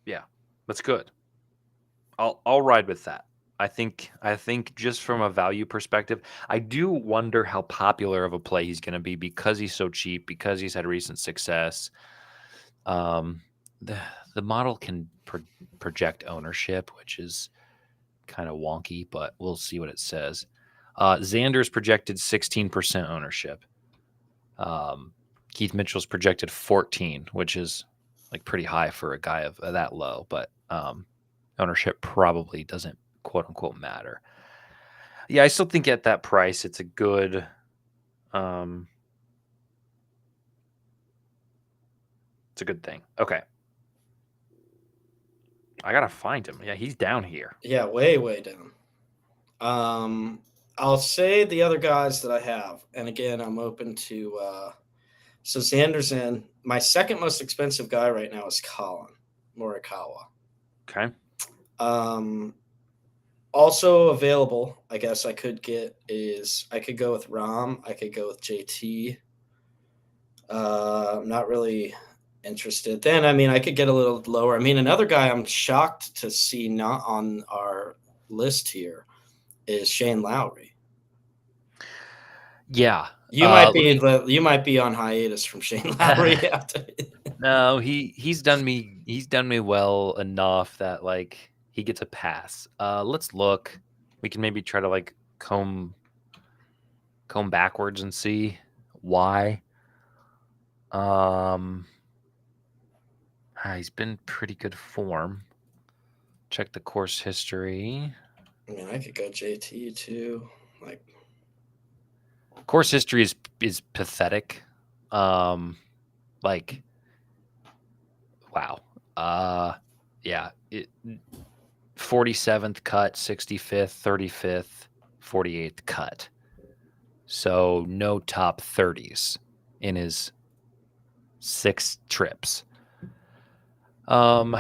Yeah. That's good. I'll ride with that. I think just from a value perspective, I do wonder how popular of a play he's going to be because he's so cheap, because he's had recent success. The model can project ownership, which is kind of wonky, but we'll see what it says. Xander's projected 16% ownership. Keith Mitchell's projected 14, which is like pretty high for a guy of that low, but ownership probably doesn't quote unquote matter. Yeah, I still think at that price it's a good it's a good thing. Okay. I gotta find him. Yeah, he's down here. Yeah, way down. I'll say the other guys that I have, and again, I'm open to so Xander's in. My second most expensive guy right now is Colin Morikawa. Okay. Also available, I guess I could go with Rahm. I could go with JT. I'm not really interested. Then, I mean, I could get a little lower. I mean, another guy I'm shocked to see not on our list here is Shane Lowry. Yeah. You might be on hiatus from Shane Lowry. No, he's done me well enough that like he gets a pass. Let's look. We can maybe try to like comb backwards and see why. He's been pretty good form. Check the course history. I mean, I could go JT too. Like course history is pathetic. Like wow. Yeah, 47th cut, 65th, 35th, 48th cut. So no top 30s in his 6 trips. And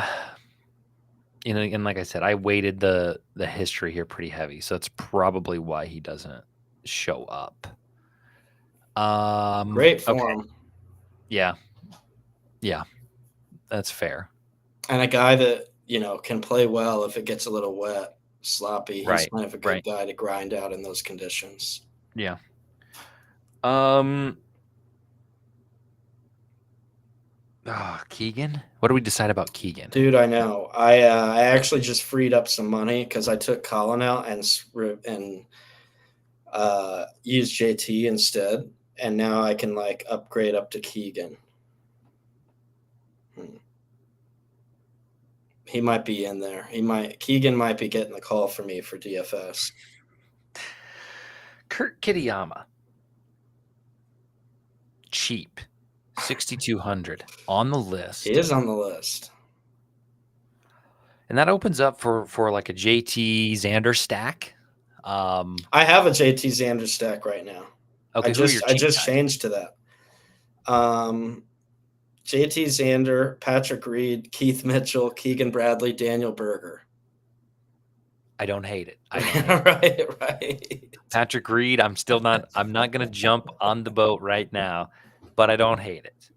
like I said, I weighted the history here pretty heavy, so that's probably why he doesn't show up. Great form. Okay. Yeah, that's fair. And a guy that can play well if it gets a little wet, sloppy. He's kind of a good guy to grind out in those conditions. Yeah. Keegan? What do we decide about Keegan? Dude, I know. I actually just freed up some money because I took Colin out and used JT instead. and now I can upgrade up to Keegan. He might be in there. Keegan might be getting the call for me for DFS. Kurt Kitayama. Cheap. 6,200 on the list. He is on the list. And that opens up for like a JT Xander stack. I have a JT Xander stack right now. Okay, I just changed to that. JT Xander, Patrick Reed, Keith Mitchell, Keegan Bradley, Daniel Berger. I don't hate it. Right. Patrick Reed, I'm not going to jump on the boat right now, but I don't hate it.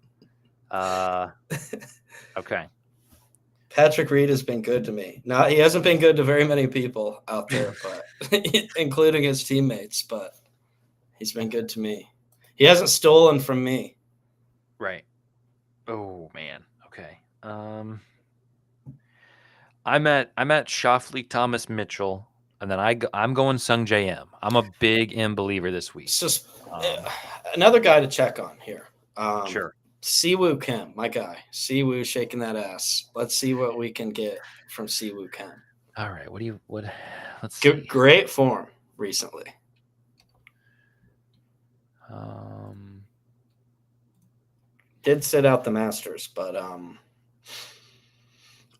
Okay. Patrick Reed has been good to me. Now, he hasn't been good to very many people out there, but including his teammates, but he's been good to me. He hasn't stolen from me. Right. Oh man. Okay. I'm at Shoffley, Thomas Mitchell, and then I'm going Sung J M. I'm a big M believer this week. It's just another guy to check on here. Sure. Siwoo Kim, my guy. Siwoo shaking that ass. Let's see what we can get from Siwoo Kim. All right. Let's see. Great form recently. Did sit out the Masters, but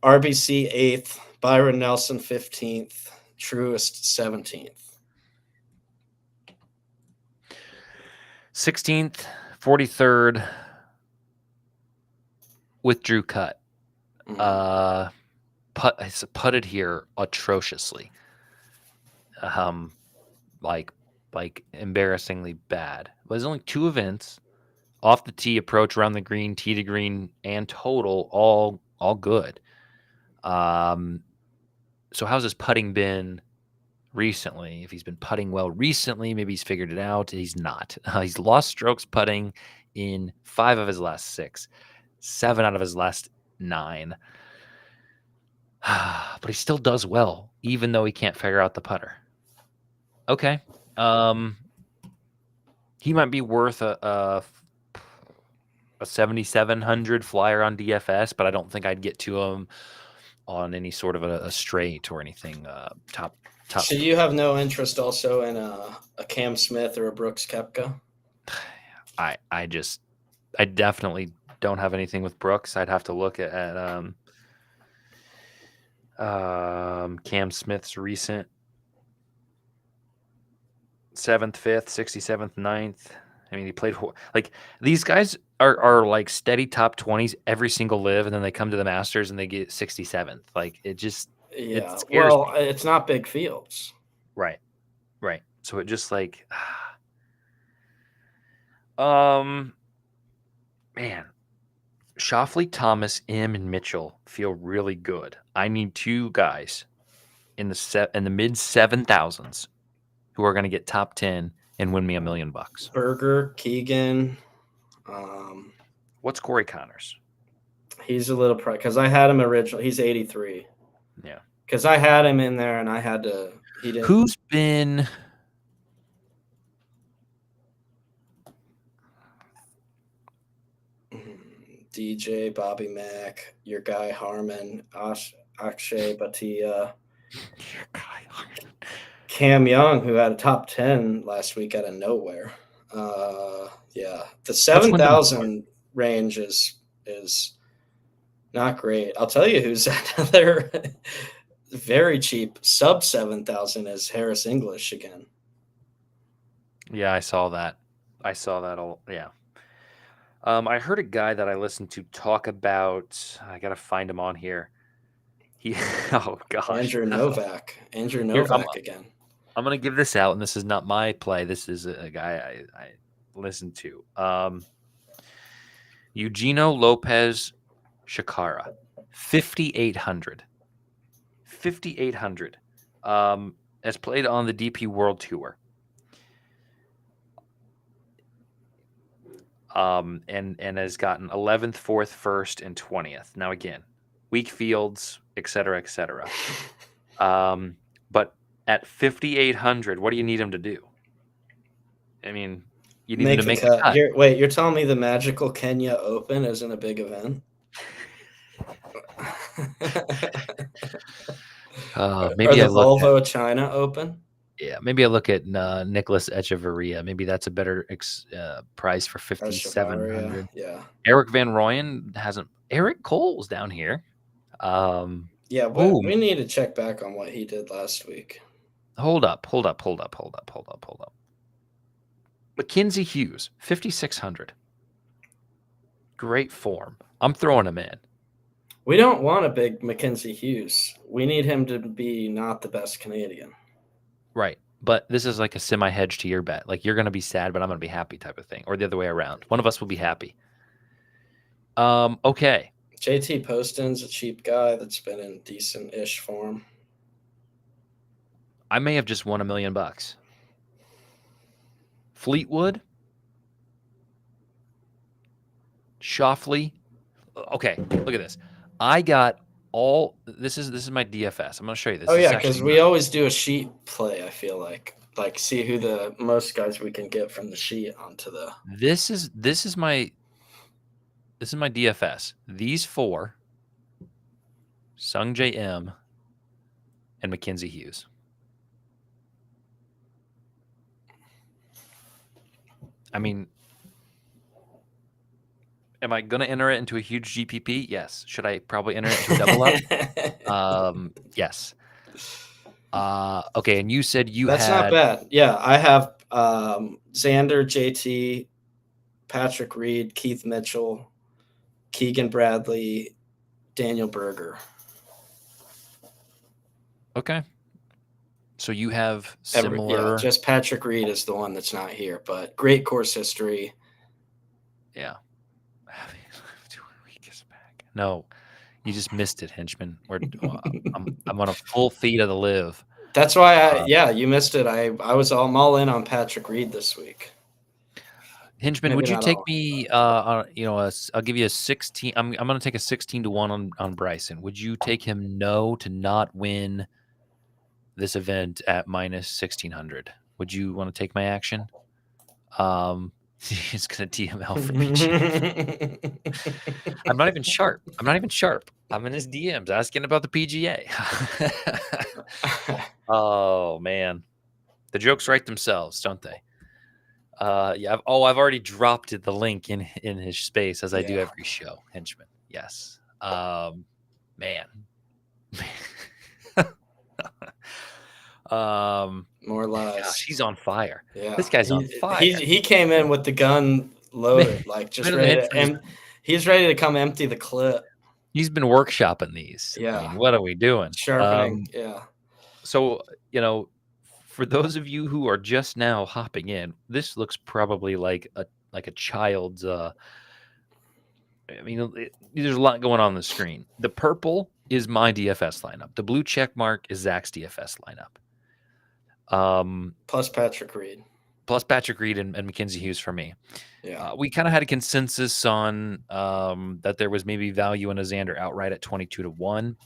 RBC 8th, Byron Nelson 15th, Truist 17th. 16th, 43rd with Drew Cut. Putted here atrociously. Like embarrassingly bad. But there's only 2 events. Off the tee, approach, around the green, tee to green, and total, all good. So how's his putting been recently? If he's been putting well recently, maybe he's figured it out. He's not. He's lost strokes putting in 5 of his last 6, 7 out of his last 9. But he still does well, even though he can't figure out the putter. Okay. He might be worth a 7,700 flyer on DFS, but I don't think I'd get to him on any sort of a straight or anything top. So you have no interest also in a Cam Smith or a Brooks Koepka? I definitely don't have anything with Brooks. I'd have to look at Cam Smith's recent 7th, 5th, 67th, 9th. I mean, he played like these guys are like steady top 20s every single live, and then they come to the Masters and they get 67th. Like it just it scares me. It's not big fields. Right. So it just like man, Shoffley, Thomas, M, and Mitchell feel really good. I need 2 guys in the mid 7,000s who are going to get top 10 and win me $1 million. Berger, Keegan. What's Corey Connors? He's a little because I had him originally. He's 83. Yeah. Because I had him in there and I had to. He didn't. Who's been? DJ, Bobby Mack, your guy Harmon, Akshay Bhatia, your guy Harmon. Cam Young, who had a top 10 last week out of nowhere. Yeah, the 7,000 range is not great. I'll tell you who's another very cheap sub 7,000 is Harris English again. Yeah, I saw that. Yeah. I heard a guy that I listened to talk about. I gotta find him on here. Oh gosh, Andrew Novak again. I'm gonna give this out, and this is not my play. This is a guy I listened to. Eugenio Lopez Shakara, 5,800. 5,800. Has played on the DP World Tour. And has gotten 11th, 4th, 1st, and 20th. Now again, weak fields, et cetera, et cetera. But at 5,800, what do you need him to do? I mean, You needed to make the cut. cut. You're telling me the magical Kenya Open isn't a big event? Or Maybe I the look at Volvo China Open? maybe I look at Nicholas Echeverria. Maybe that's a better price for Echevarria, 5,700. yeah. Eric Van Rooyen hasn't. Eric Cole's down here. Yeah, but we need to check back on what he did last week. Hold up. Mackenzie Hughes, 5,600. Great form. I'm throwing him in. We don't want a big Mackenzie Hughes. We need him to be not the best Canadian. Right. But this is like a semi-hedge to your bet. Like, you're going to be sad, but I'm going to be happy type of thing. Or the other way around. One of us will be happy. Okay. JT Poston's a cheap guy that's been in decent-ish form. I may have just won $1 million. Fleetwood. Shoffley. Okay, look at this. I got all this is my DFS. I'm going to show you this. Oh yeah, because we always do a sheet play. I feel like see who the most guys we can get from the sheet onto the. This is my DFS. These four: Sung J M and Mackenzie Hughes. I mean, am I going to enter it into a huge GPP? Yes. Should I probably enter it into a double up? Yes. Okay, and you said That's not bad. Yeah, I have Xander, JT, Patrick Reed, Keith Mitchell, Keegan Bradley, Daniel Berger. Okay. So you have similar. Just Patrick Reed is the one that's not here, but great course history. Yeah. No, you just missed it, henchman. I'm on a full feed of the live. That's why you missed it. I'm all in on Patrick Reed this week. Henchman, would you take me? I'll give you a 16. I'm going to take a 16-1 on Bryson. Would you take him to not win this event at minus 1,600? Would you want to take my action? He's going to TML for PGA. I'm not even sharp. I'm in his DMs asking about the PGA. Oh man, the jokes write themselves, don't they? Yeah. I've already dropped the link in his space as I do every show. Henchman. Yes. Man. More lies. Gosh, he's on fire. Yeah, this guy's on fire. He came in with the gun loaded, like just ready to, and he's ready to come empty the clip. He's been workshopping these. Yeah. I mean, what are we doing? Sharpening. Yeah. So, for those of you who are just now hopping in, this looks probably like a child's. There's a lot going on the screen. The purple is my DFS lineup. The blue check mark is Zach's DFS lineup. Plus Patrick Reed. And Mackenzie Hughes for me. Yeah. We kind of had a consensus on that there was maybe value in a Xander outright at 22-1.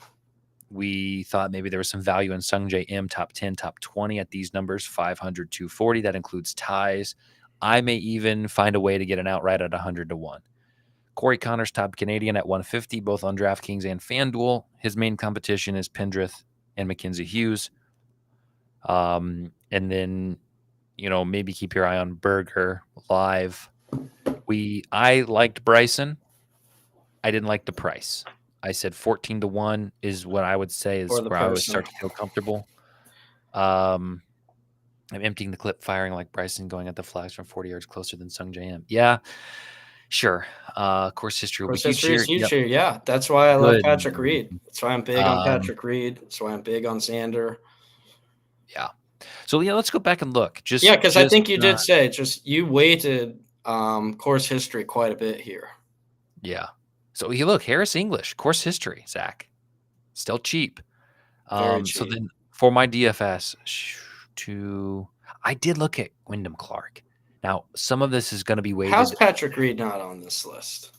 We thought maybe there was some value in Sung J M top 10, top 20 at these numbers, 500, 240. That includes ties. I may even find a way to get an outright at 100-1. Corey Connors, top Canadian at 150, both on DraftKings and FanDuel. His main competition is Pendrith and Mackenzie Hughes. And then, maybe keep your eye on Berger live. I liked Bryson. I didn't like the price. I said 14-1 is what I would say is where I would start to feel comfortable. I'm emptying the clip, firing like Bryson, going at the flags from 40 yards closer than Sung J M. Yeah, sure. Course history will be huge here. Yeah, that's why I love Patrick Reed. That's why I'm big on Patrick Reed. That's why I'm big on Xander. Yeah. So let's go back and look. Because I think you did say you weighted course history quite a bit here. Yeah. So you look, Harris English course history, Zach, still cheap. Very cheap. So then for my DFS, I did look at Wyndham Clark. Now some of this is going to be weighted. How's Patrick Reed not on this list?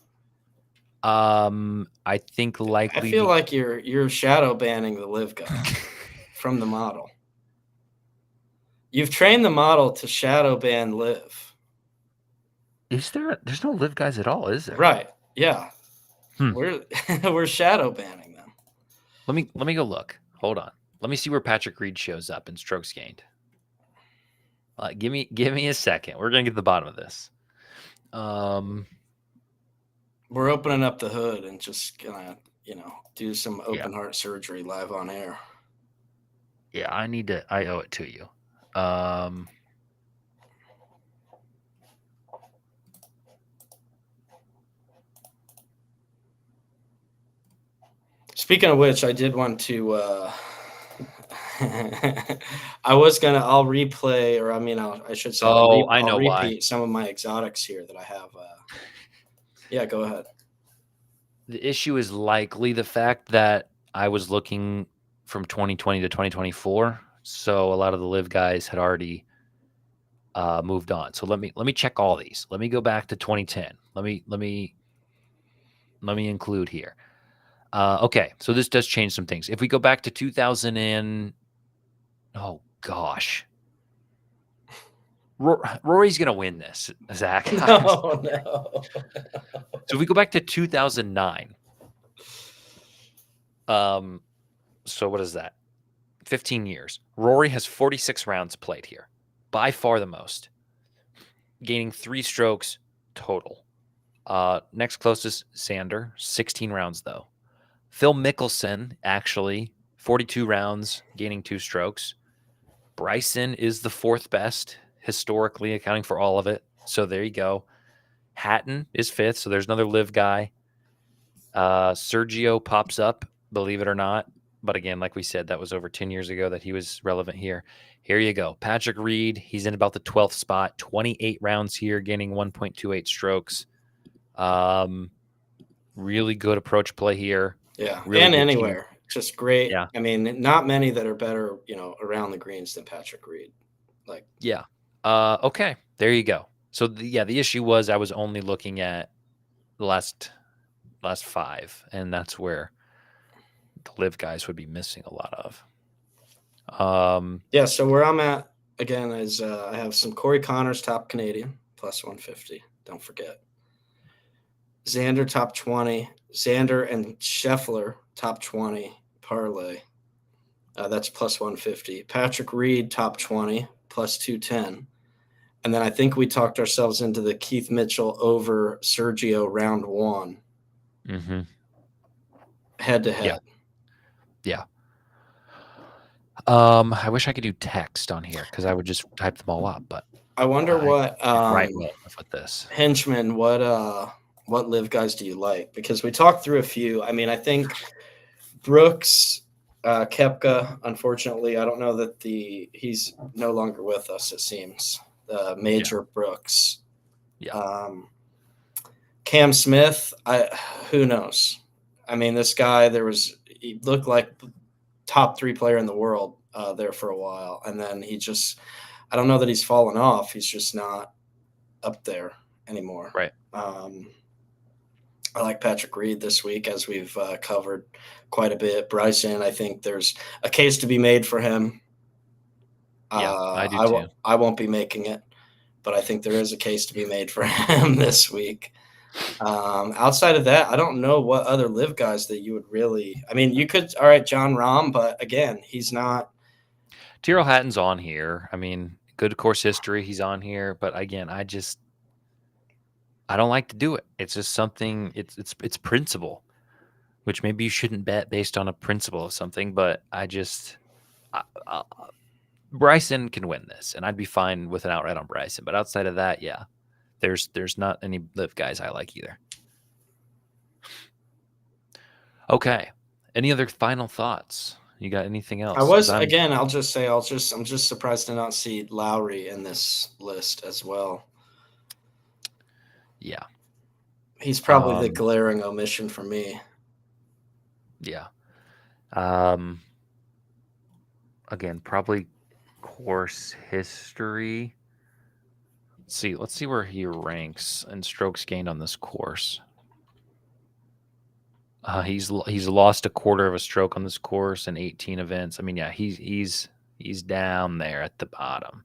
I think likely. I feel like you're shadow banning the live guy from the model. You've trained the model to shadow ban live. Is there? There's no live guys at all, is there? Right. Yeah. Hmm. We're we're shadow banning them. Let me go look. Hold on. Let me see where Patrick Reed shows up in strokes gained. Give me a second. We're gonna get to the bottom of this. We're opening up the hood and just gonna, do some Yeah, open heart surgery live on air. yeah. I owe it to you. Um, Speaking of which, I did want to. I'll replay, or I mean, I should say, I I'll know why. repeat some of my exotics here that I have. Yeah, go ahead. The issue is likely the fact that I was looking from 2020 to 2024, so a lot of the live guys had already moved on. So let me check all these. Let me go back to 2010. Let me include here. Okay, so this does change some things. If we go back to 2000 and oh gosh, Rory's gonna win this, Zach. No, no. So if we go back to 2009, so what is that? 15 years. Rory has 46 rounds played here, by far the most, gaining 3 strokes total. Next closest, Xander, 16 rounds though. Phil Mickelson, actually, 42 rounds, gaining 2 strokes. Bryson is the 4th best historically, accounting for all of it. So there you go. Hatton is 5th, so there's another live guy. Sergio pops up, believe it or not. But again, like we said, that was over 10 years ago that he was relevant here. Here you go. Patrick Reed, he's in about the 12th spot, 28 rounds here, gaining 1.28 strokes. Really good approach play here. Yeah, Really and good team. anywhere, just great. Yeah. I mean, not many that are better, around the greens than Patrick Reed. Like, Yeah. Okay. There you go. So the issue was I was only looking at the last 5, and that's where the live guys would be missing a lot of. yeah. So where I'm at again is I have some Corey Connors top Canadian plus 150. Don't forget. Xander top 20. Xander and Scheffler top 20 parlay. That's plus 150. Patrick Reed top 20 plus 210. And then I think we talked ourselves into the Keith Mitchell over Sergio round 1. Mm-hmm. Head to head. Yeah. I wish I could do text on here because I would just type them all up, but I wonder what right well enough with this. Henchman, what live guys do you like? Because we talked through a few. I mean, I think Brooks, Koepka, unfortunately, I don't know that he's no longer with us, it seems. Major Brooks. Yeah. Cam Smith, who knows? I mean, this guy, he looked like top 3 player in the world there for a while. And then I don't know that he's fallen off. He's just not up there anymore. Right. I like Patrick Reed this week, as we've covered quite a bit. Bryson, I think there's a case to be made for him. Yeah, I do too. I won't be making it, but I think there is a case to be made for him this week. Outside of that, I don't know what other live guys that you would really. I mean, you could. All right, John Rahm, but again, he's not. Tyrrell Hatton's on here. I mean, good course history. He's on here, but again, I don't like to do it. It's just something. It's principle, which maybe you shouldn't bet based on a principle of something. But Bryson can win this, and I'd be fine with an outright on Bryson. But outside of that, yeah, there's not any live guys I like either. Okay. Any other final thoughts? You got anything else? I'll just say I'm just surprised to not see Lowry in this list as well. Yeah. He's probably the glaring omission for me. Yeah. Again, probably course history. Let's see where he ranks in strokes gained on this course. He's lost a quarter of a stroke on this course in 18 events. I mean, yeah, he's down there at the bottom.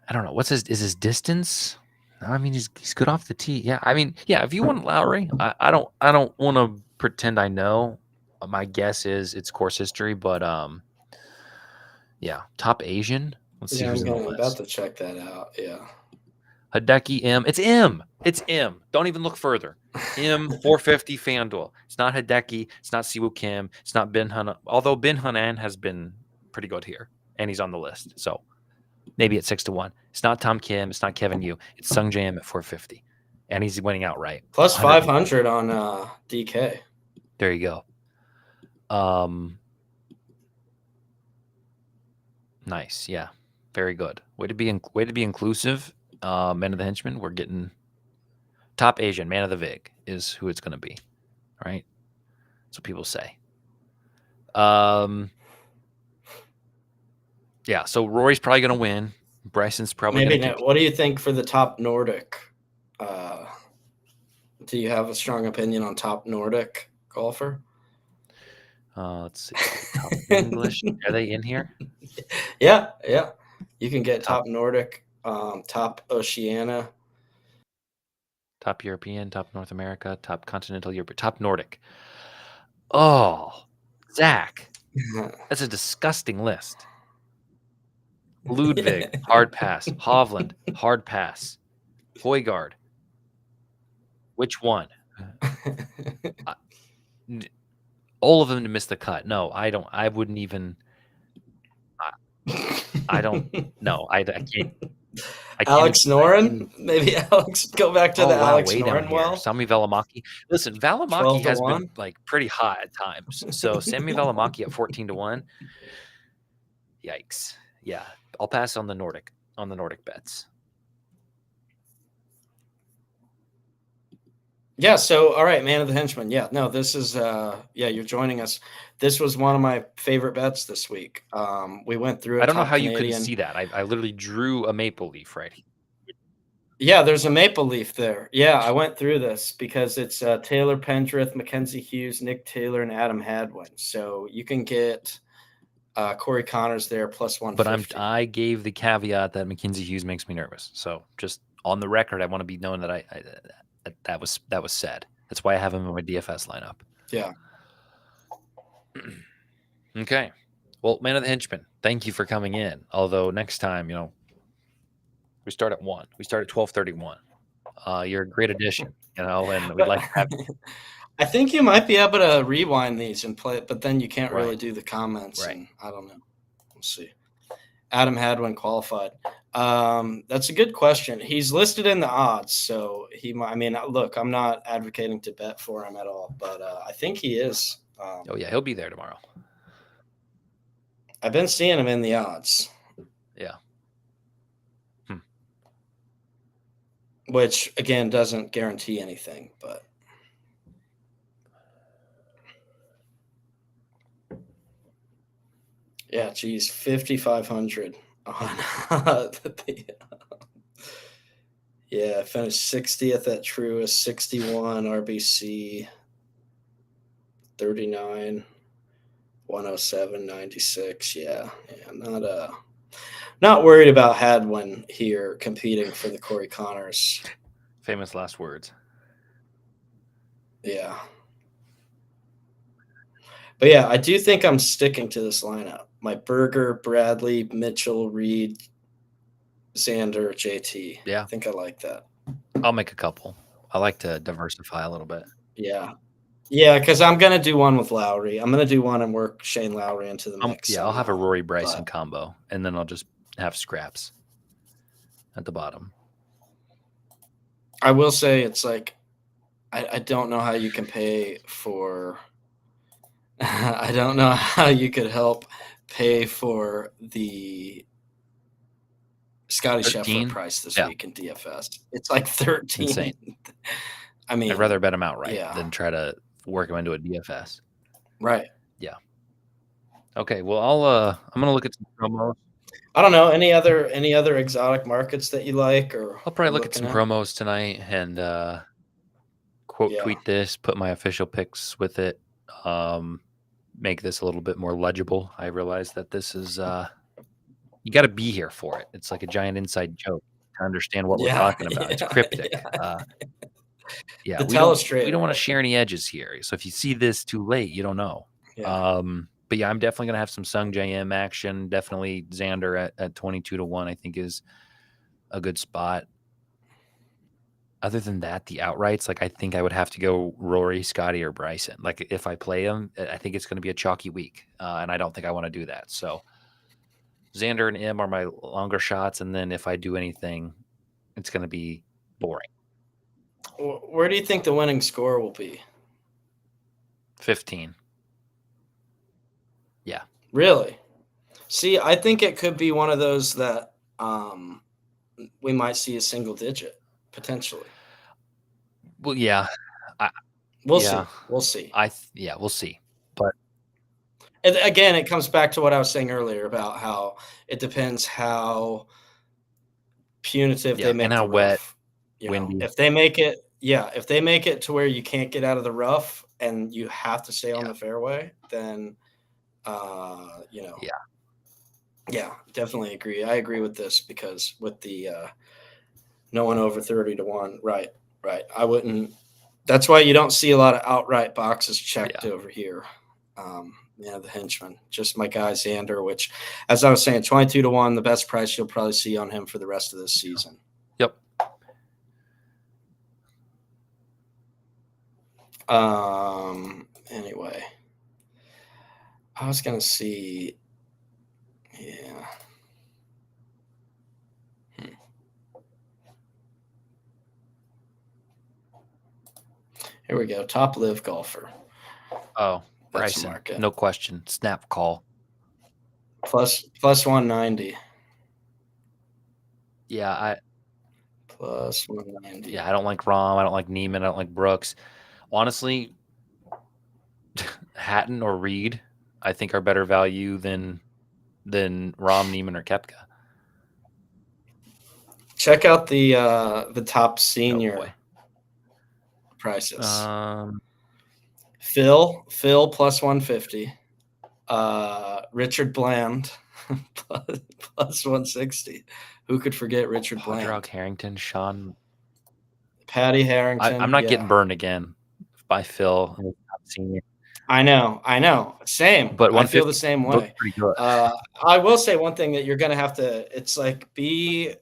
I don't know. Is his distance? No, I mean, he's good off the tee. Yeah, I mean, yeah. If you want Lowry, I don't want to pretend I know. My guess is it's course history, but yeah, top Asian. Let's see Yeah, who's in the I'm about list. to check that out. Yeah. Hideki M. It's M. It's M. Don't even look further. M 450 FanDuel. It's not Hideki. It's not Siwoo Kim. It's not Ben Hun. Although Ben Hanan has been pretty good here, and he's on the list. So maybe at 6-1. It's not Tom Kim. It's not Kevin Yu. It's Sung Jam at 450, and he's winning outright. Plus 100. 500 on DK. There you go. Nice. Yeah. Very good. Way to be inclusive. Men of the Henchman. We're getting top Asian man of the Vig is who it's going to be. Right. That's what people say. Yeah. So Rory's probably going to win. Bryson's probably Maybe going to not. What do you think for the top Nordic? Do you have a strong opinion on top Nordic golfer? let's see. Top English. Are they in here? Yeah. You can get top Nordic, top Oceania, top European, top North America, top continental Europe, top Nordic. Oh, Zach, that's a disgusting list. Ludwig, hard pass. Hovland, hard pass. Højgaard. Which one? All of them to miss the cut. No, I don't. I wouldn't even. I don't. No, I can't. Alex Noren? Maybe Alex. Go back to the Alex Noren well. Sami Välimäki. Listen, Välimäki has been like pretty hot at times. So Sami Välimäki at 14-1. Yikes. Yeah, I'll pass on the Nordic bets. Yeah, so all right, man of the Henchman. Yeah, no, this is you're joining us. This was one of my favorite bets this week. We went through it. I don't know how you couldn't see that. I literally drew a maple leaf right here. Yeah, there's a maple leaf there. Yeah, I went through this because it's Taylor Pendrith, Mackenzie Hughes, Nick Taylor, and Adam Hadwin. So you can get Corey Connors there plus 150. But I gave the caveat that Mackenzie Hughes makes me nervous. So just on the record, I want to be known that that was said. That's why I have him in my DFS lineup. Yeah. Okay. Well, man of the Henchman, thank you for coming in. Although next time, we start at 1. We start at 12:31. You're a great addition, and we'd like to have you. I think you might be able to rewind these and play it, but then you can't really do the comments. Right. And I don't know. We'll see. Adam Hadwin qualified. That's a good question. He's listed in the odds, so look, I'm not advocating to bet for him at all, but I think he is. He'll be there tomorrow. I've been seeing him in the odds. Yeah. Which, again, doesn't guarantee anything, but. Yeah, geez, 5,500 on yeah, finished 60th at Truist, 61 RBC, 39, 107, 96. Yeah, not worried about Hadwin here competing for the Corey Connors. Famous last words. Yeah. But yeah, I do think I'm sticking to this lineup. My Berger, Bradley, Mitchell, Reed, Xander, JT. Yeah. I think I like that. I'll make a couple. I like to diversify a little bit. Yeah. Yeah, because I'm going to do one with Lowry. I'm going to do one and work Shane Lowry into the mix. I'll have a Rory Bryson combo, and then I'll just have scraps at the bottom. I will say it's like I don't know how you can pay for – I don't know how you could help pay for the Scotty Scheffler price this week in DFS. It's like 13. Insane. I mean, I'd rather bet him outright than try to work him into a DFS. Right. Yeah. Okay. Well, I'm gonna look at some promos. I don't know any other exotic markets that you like, or I'll probably look at some promos tonight and tweet this, put my official picks with it, make this a little bit more legible. I realize that this is you got to be here for it. It's like a giant inside joke to understand what we're talking about. It's cryptic. Yeah, The we don't telestrator. want to share any edges here. So if you see this too late, you don't know. Yeah. But yeah, I'm definitely gonna have some Sung JM action. Definitely Xander at 22-1, I think is a good spot. Other than that, the outrights, like I think I would have to go Rory, Scotty, or Bryson. Like if I play them, I think it's going to be a chalky week, and I don't think I want to do that. So Xander and M are my longer shots, and then if I do anything, it's going to be boring. Where do you think the winning score will be? 15. Yeah. Really? See, I think it could be one of those that we might see a single digit potentially. Well, yeah. We'll Yeah. see. We'll see. Yeah, we'll see. But Again, it comes back to what I was saying earlier about how it depends how punitive yeah, they make and how the wet, rough. You know, windy. if they make it to where you can't get out of the rough and you have to stay on the fairway, then yeah, definitely agree. I agree with this because with the no one over 30-1, right. I wouldn't. That's why you don't see a lot of outright boxes checked over here. The henchman, just my guy Xander, which, as I was saying, 22-1, the best price you'll probably see on him for the rest of this season. Yep. Anyway, I was gonna see. Yeah. Here we go. Top live golfer. Oh, Bryson. No question. Snap call. Plus 190. Yeah, Plus 190. Yeah, I don't like Rahm. I don't like Neiman. I don't like Brooks. Honestly, Hatton or Reed, I think are better value than Rahm, Neiman, or Koepka. Check out the top senior prices. Phil plus 150. Richard Bland plus 160. Who could forget Richard Bland? Padraig Harrington, Sean. Patty Harrington. I'm not getting burned again by Phil. Senior. I know. Same. But I feel the same way. Pretty good. I will say one thing that you're going to have to, it's like be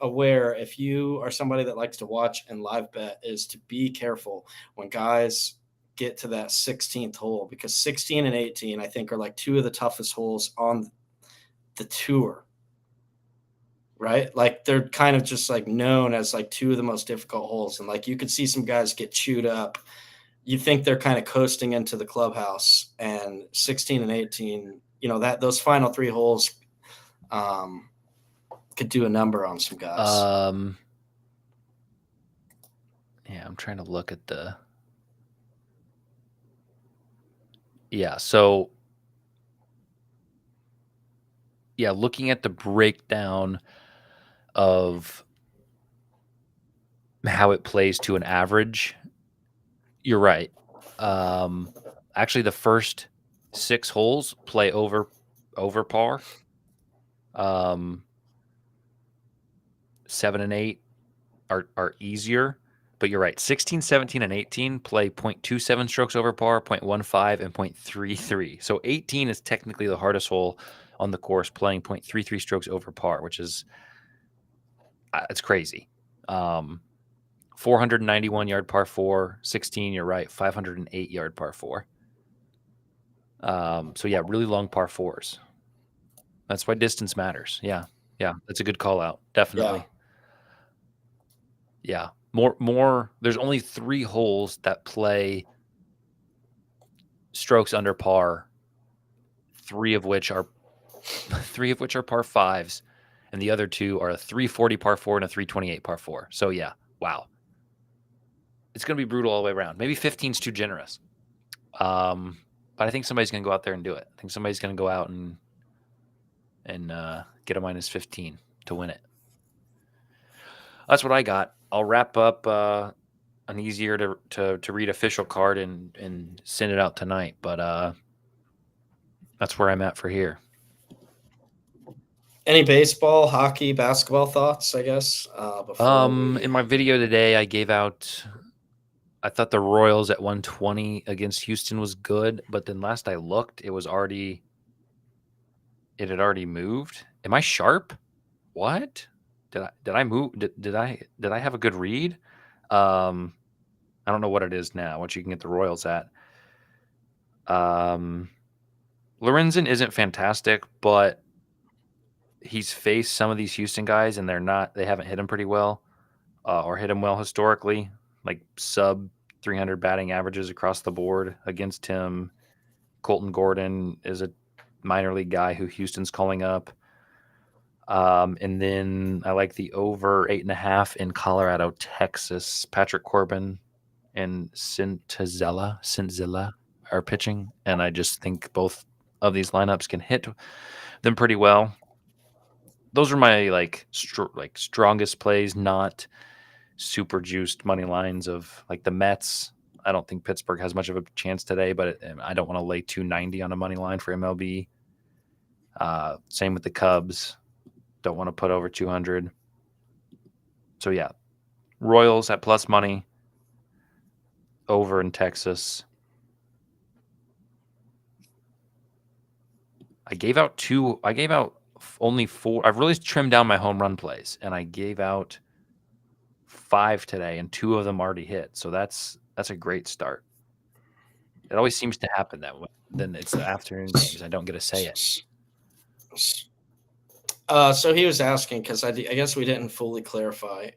aware if you are somebody that likes to watch and live bet is to be careful when guys get to that 16th hole, because 16 and 18, I think, are like two of the toughest holes on the tour. Right? Like they're kind of just like known as like two of the most difficult holes. And like you could see some guys get chewed up. You think they're kind of coasting into the clubhouse, and 16 and 18, that those final three holes could do a number on some guys. Yeah, I'm trying to look at the. Yeah, so looking at the breakdown of how it plays to an average, you're right. Actually, the first 6 holes play over par. 7 and 8 are easier, but you're right. 16, 17, and 18 play 0.27 strokes over par, 0.15, and 0.33. So 18 is technically the hardest hole on the course, playing 0.33 strokes over par, which is it's crazy. 491 yard par 4, 16, you're right, 508 yard par 4. So yeah, really long par 4s. That's why distance matters. Yeah, that's a good call out. Definitely. Yeah. More. There's only 3 holes that play strokes under par. 3 of which are par 5s, and the other 2 are a 340 par 4 and a 328 par 4. So yeah, wow. It's going to be brutal all the way around. Maybe 15 is too generous. But I think somebody's going to go out there and do it. I think somebody's going to go out and get a minus 15 to win it. That's what I got. I'll wrap up an easier to read official card and send it out tonight. But that's where I'm at for here. Any baseball, hockey, basketball thoughts, I guess, before we... In my video today, I gave out. I thought the Royals at 120 against Houston was good, but then last I looked, it had already moved. Am I sharp? What? Did I move? Did I have a good read? I don't know what it is now. What you can get the Royals at. Lorenzen isn't fantastic, but he's faced some of these Houston guys, and they haven't hit him pretty well, or hit him well historically, like sub 300 batting averages across the board against him. Colton Gordon is a minor league guy who Houston's calling up. And then I like the over 8.5 in Colorado, Texas. Patrick Corbin and Cintzilla are pitching, and I just think both of these lineups can hit them pretty well. Those are my strongest plays, not super juiced money lines of like the Mets. I don't think Pittsburgh has much of a chance today, but I don't want to lay 290 on a money line for MLB. Same with the Cubs. Don't want to put over 200. So yeah, Royals at plus money, over in Texas. I gave out only 4. I've really trimmed down my home run plays, and I gave out 5 today, and 2 of them already hit. So that's a great start. It always seems to happen that way. Then it's the afternoon games. I don't get to say it. So he was asking, because I guess we didn't fully clarify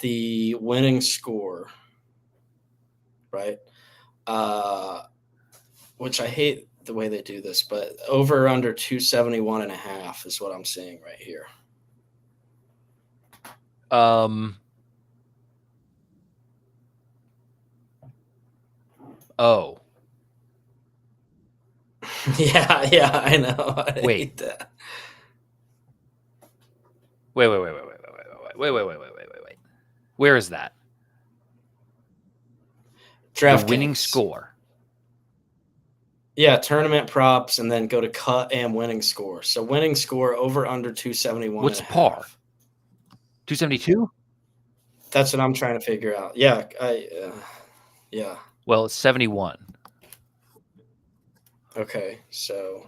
the winning score, right? Which I hate the way they do this, but over under 271.5 is what I'm seeing right here. Oh. Yeah, I know. I Wait. hate that. Wait. Where is that? The winning score. Yeah, tournament props, and then go to cut and winning score. So winning score over under 271. What's par? 272? That's what I'm trying to figure out. Yeah, yeah. Well, it's 71. Okay, so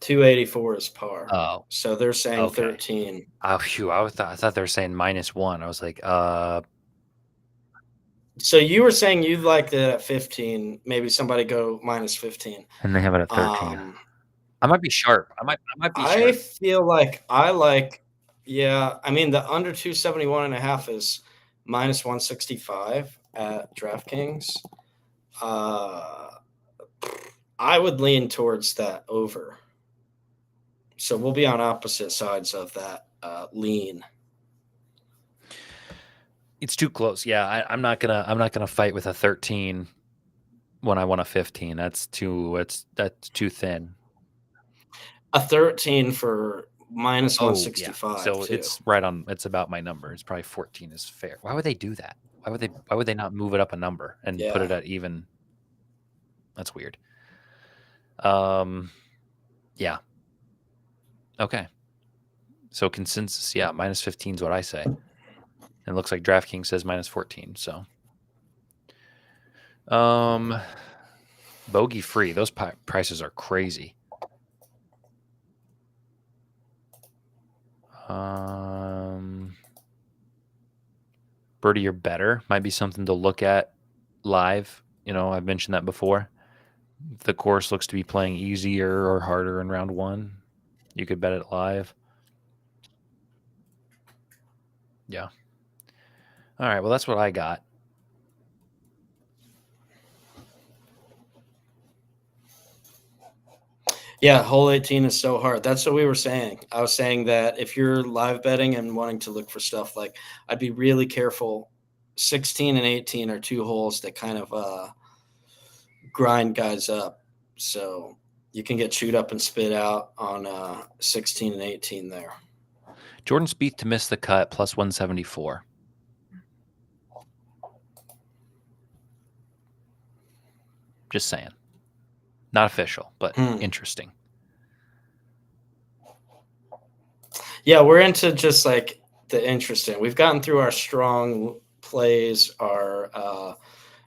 284 is par. Oh, so they're saying okay. 13. Oh, phew, I thought they were saying -1. I was like, So you were saying you'd like it at 15. Maybe somebody go -15. And they have it at 13. I might be sharp. I might be sharp. I feel like I like, yeah. I mean, the under 271.5 is -165 at DraftKings. I would lean towards that over. So we'll be on opposite sides of that lean. It's too close. Yeah, I'm not gonna fight with a 13 when I want a 15. That's too thin. A 13 for -165. So too. it's right on. It's about my number. It's probably 14 is fair. Why would they do that? Why would they not move it up a number and put it at even? That's weird. Yeah. Okay. So consensus, yeah, -15 is what I say. It looks like DraftKings says -14. So, bogey free. Those prices are crazy. Birdie or better might be something to look at live. I've mentioned that before. If the course looks to be playing easier or harder in round 1, you could bet it live. Yeah. All right. Well, that's what I got. Yeah, hole 18 is so hard. That's what we were saying. I was saying that if you're live betting and wanting to look for stuff, like, I'd be really careful. 16 and 18 are 2 holes that kind of grind guys up. So you can get chewed up and spit out on 16 and 18 there. Jordan Spieth to miss the cut +174. Just saying. Not official, but interesting. Yeah, we're into just like the interesting. We've gotten through our strong plays, our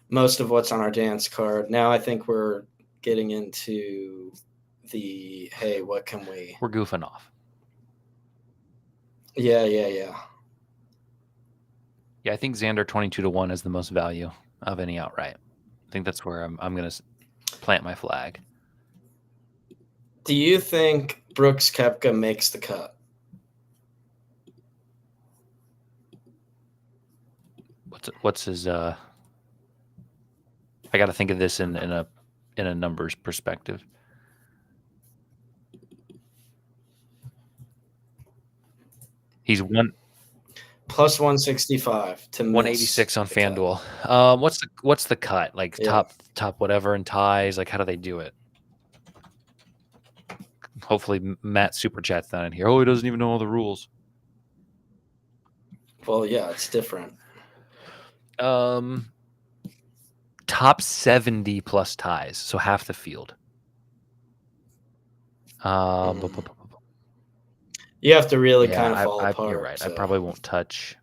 most of what's on our dance card. Now I think we're getting into the hey, what can we? We're goofing off. Yeah. Yeah, I think Xander 22-1 is the most value of any outright. I think that's where I'm going to plant my flag. Do you think Brooks Koepka makes the cut? What's his I got to think of this in a numbers perspective. He's plus 165 to miss 186 on the cut. FanDuel. What's the cut? Like Yeah. top whatever and ties, like how do they do it? Hopefully Matt super chats down in here. Oh, he doesn't even know all the rules. Well, yeah, it's different. Top 70 plus ties, so half the field. You have to really kind of fall apart. You're right. So. I probably won't touch.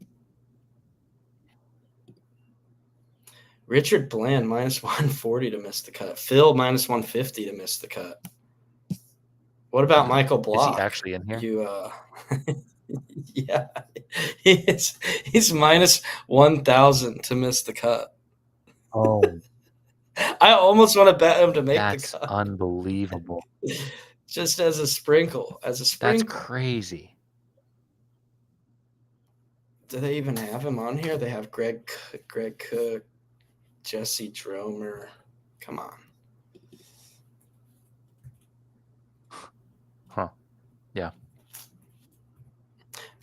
Richard Bland minus 140 to miss the cut. Phil minus 150 to miss the cut. What about Michael Block? Is he actually in here? Yeah, he's minus 1,000 to miss the cut. Oh, I almost want to bet him to make the cut. That's unbelievable. Just as a sprinkle. That's crazy. Do they even have him on here? They have Greg Cook, Jesse Dromer. Come on. Huh. Yeah.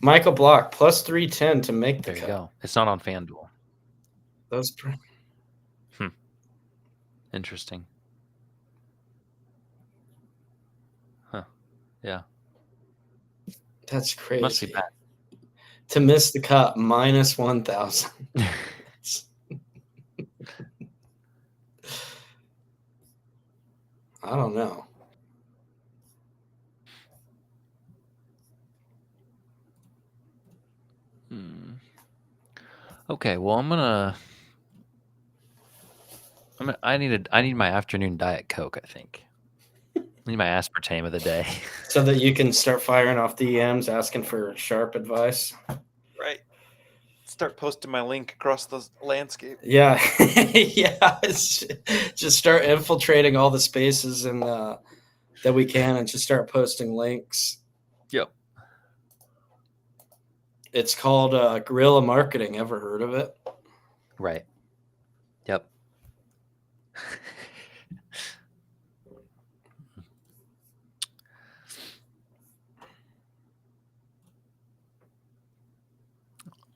Michael Block plus 310 to make the cut. There you go. It's not on FanDuel. Those. Interesting. Huh. Yeah. That's crazy. Must be bad. To miss the cut, minus 1,000. I don't know. Okay, well, I need my afternoon Diet Coke, I think. I need my aspartame of the day. So that you can start firing off DMs asking for sharp advice. Right. Start posting my link across the landscape. Yeah. Yeah. Just start infiltrating all the spaces and that we can and just start posting links. Yep. It's called guerrilla marketing. Ever heard of it? Right. Yep.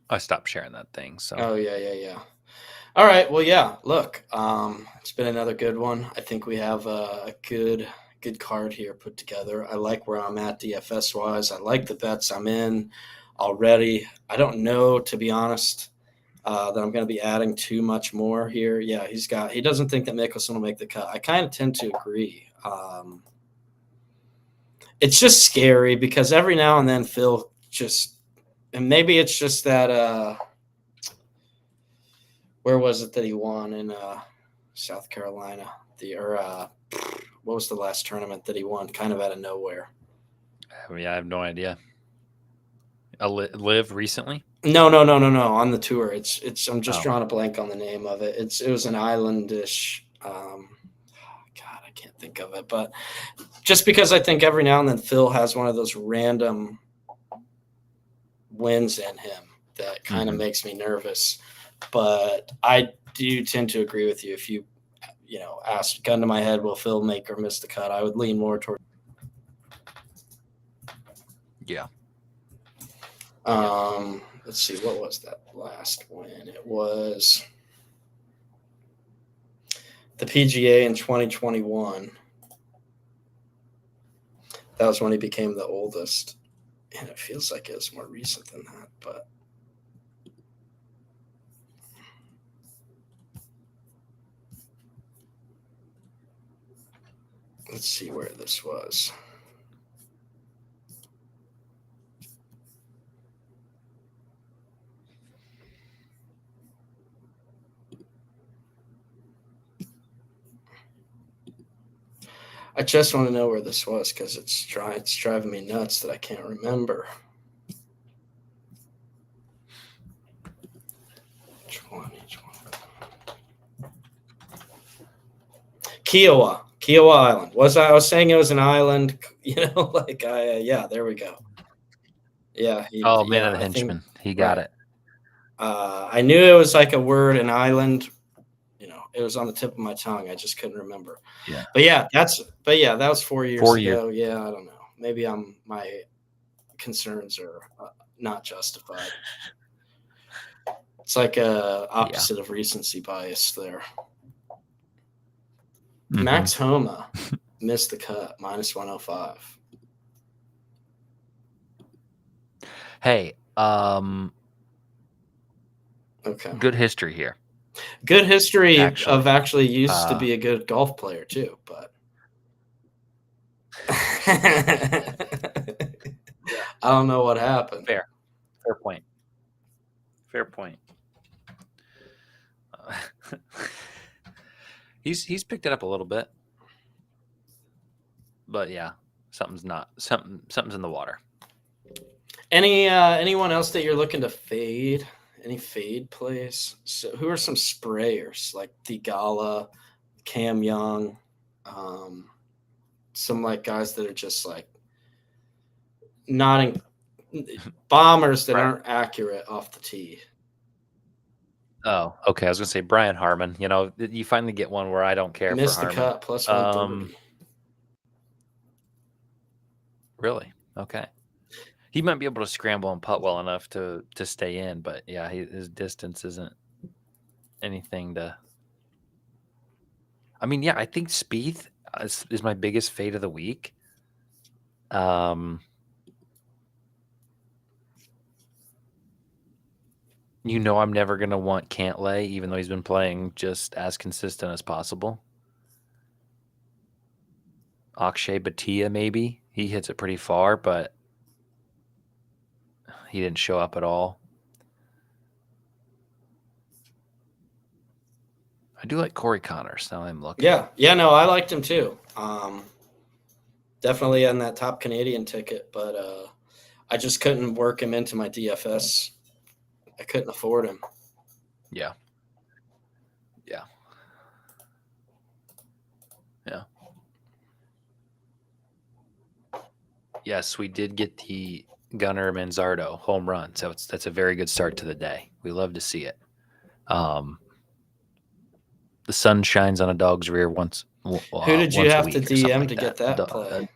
I stopped sharing that thing. So. Oh yeah. All right. Well, yeah. Look, it's been another good one. I think we have a good card here put together. I like where I'm at DFS wise. I like the bets I'm in already. I don't know, to be honest, that I'm going to be adding too much more here. Yeah, he doesn't think that Mickelson will make the cut. I kind of tend to agree. It's just scary because every now and then Phil and maybe it's just that where was it that he won in South Carolina? What was the last tournament that he won kind of out of nowhere? Yeah, I have no idea. Live recently? No. On the tour, I'm just drawing a blank on the name of it. It was an islandish. God, I can't think of it. But just because I think every now and then Phil has one of those random wins in him that kind of makes me nervous. But I do tend to agree with you. If you ask, gun to my head, will Phil make or miss the cut? I would lean more toward. Yeah. Let's see, what was that last win? It was the PGA in 2021. That was when he became the oldest. And it feels like it was more recent than that, but let's see where this was. I just want to know where this was because it's driving me nuts that I can't remember. 2020. Kiowa Island. I was saying it was an island, yeah, there we go. Yeah. Man of the henchman. He got it. I knew it was like a word, an island. It was on the tip of my tongue. I just couldn't remember. Yeah. But that was 4 years ago. Yeah, I don't know. Maybe my concerns are not justified. It's like a opposite of recency bias there. Mm-hmm. Max Homa missed the cut, -105. Hey, okay. Good history here. Good history of actually used to be a good golf player too, but I don't know what happened. Fair point. He's picked it up a little bit, but yeah, something's in the water. Anyone else that you're looking to fade? Any fade plays? So who are some sprayers like Thigala, Cam Young, some like guys that are just like bombers that aren't accurate off the tee? Oh, okay. I was gonna say Brian Harmon. You finally get one where I don't care for Harmon. Missed the cut +130. Really? Okay. He might be able to scramble and putt well enough to stay in, but yeah, his distance isn't anything to. I mean, yeah, I think Spieth is my biggest fade of the week. I'm never gonna want Cantlay, even though he's been playing just as consistent as possible. Akshay Bhatia, maybe he hits it pretty far, but he didn't show up at all. I do like Corey Connors. Now I'm looking. Yeah, no, I liked him too. Definitely on that top Canadian ticket, but I just couldn't work him into my DFS. I couldn't afford him. Yeah. Yes, we did get the Gunnar Manzardo home run, so that's a very good start to the day. We love to see it. The sun shines on a dog's rear once. Who did you have to DM to get that play?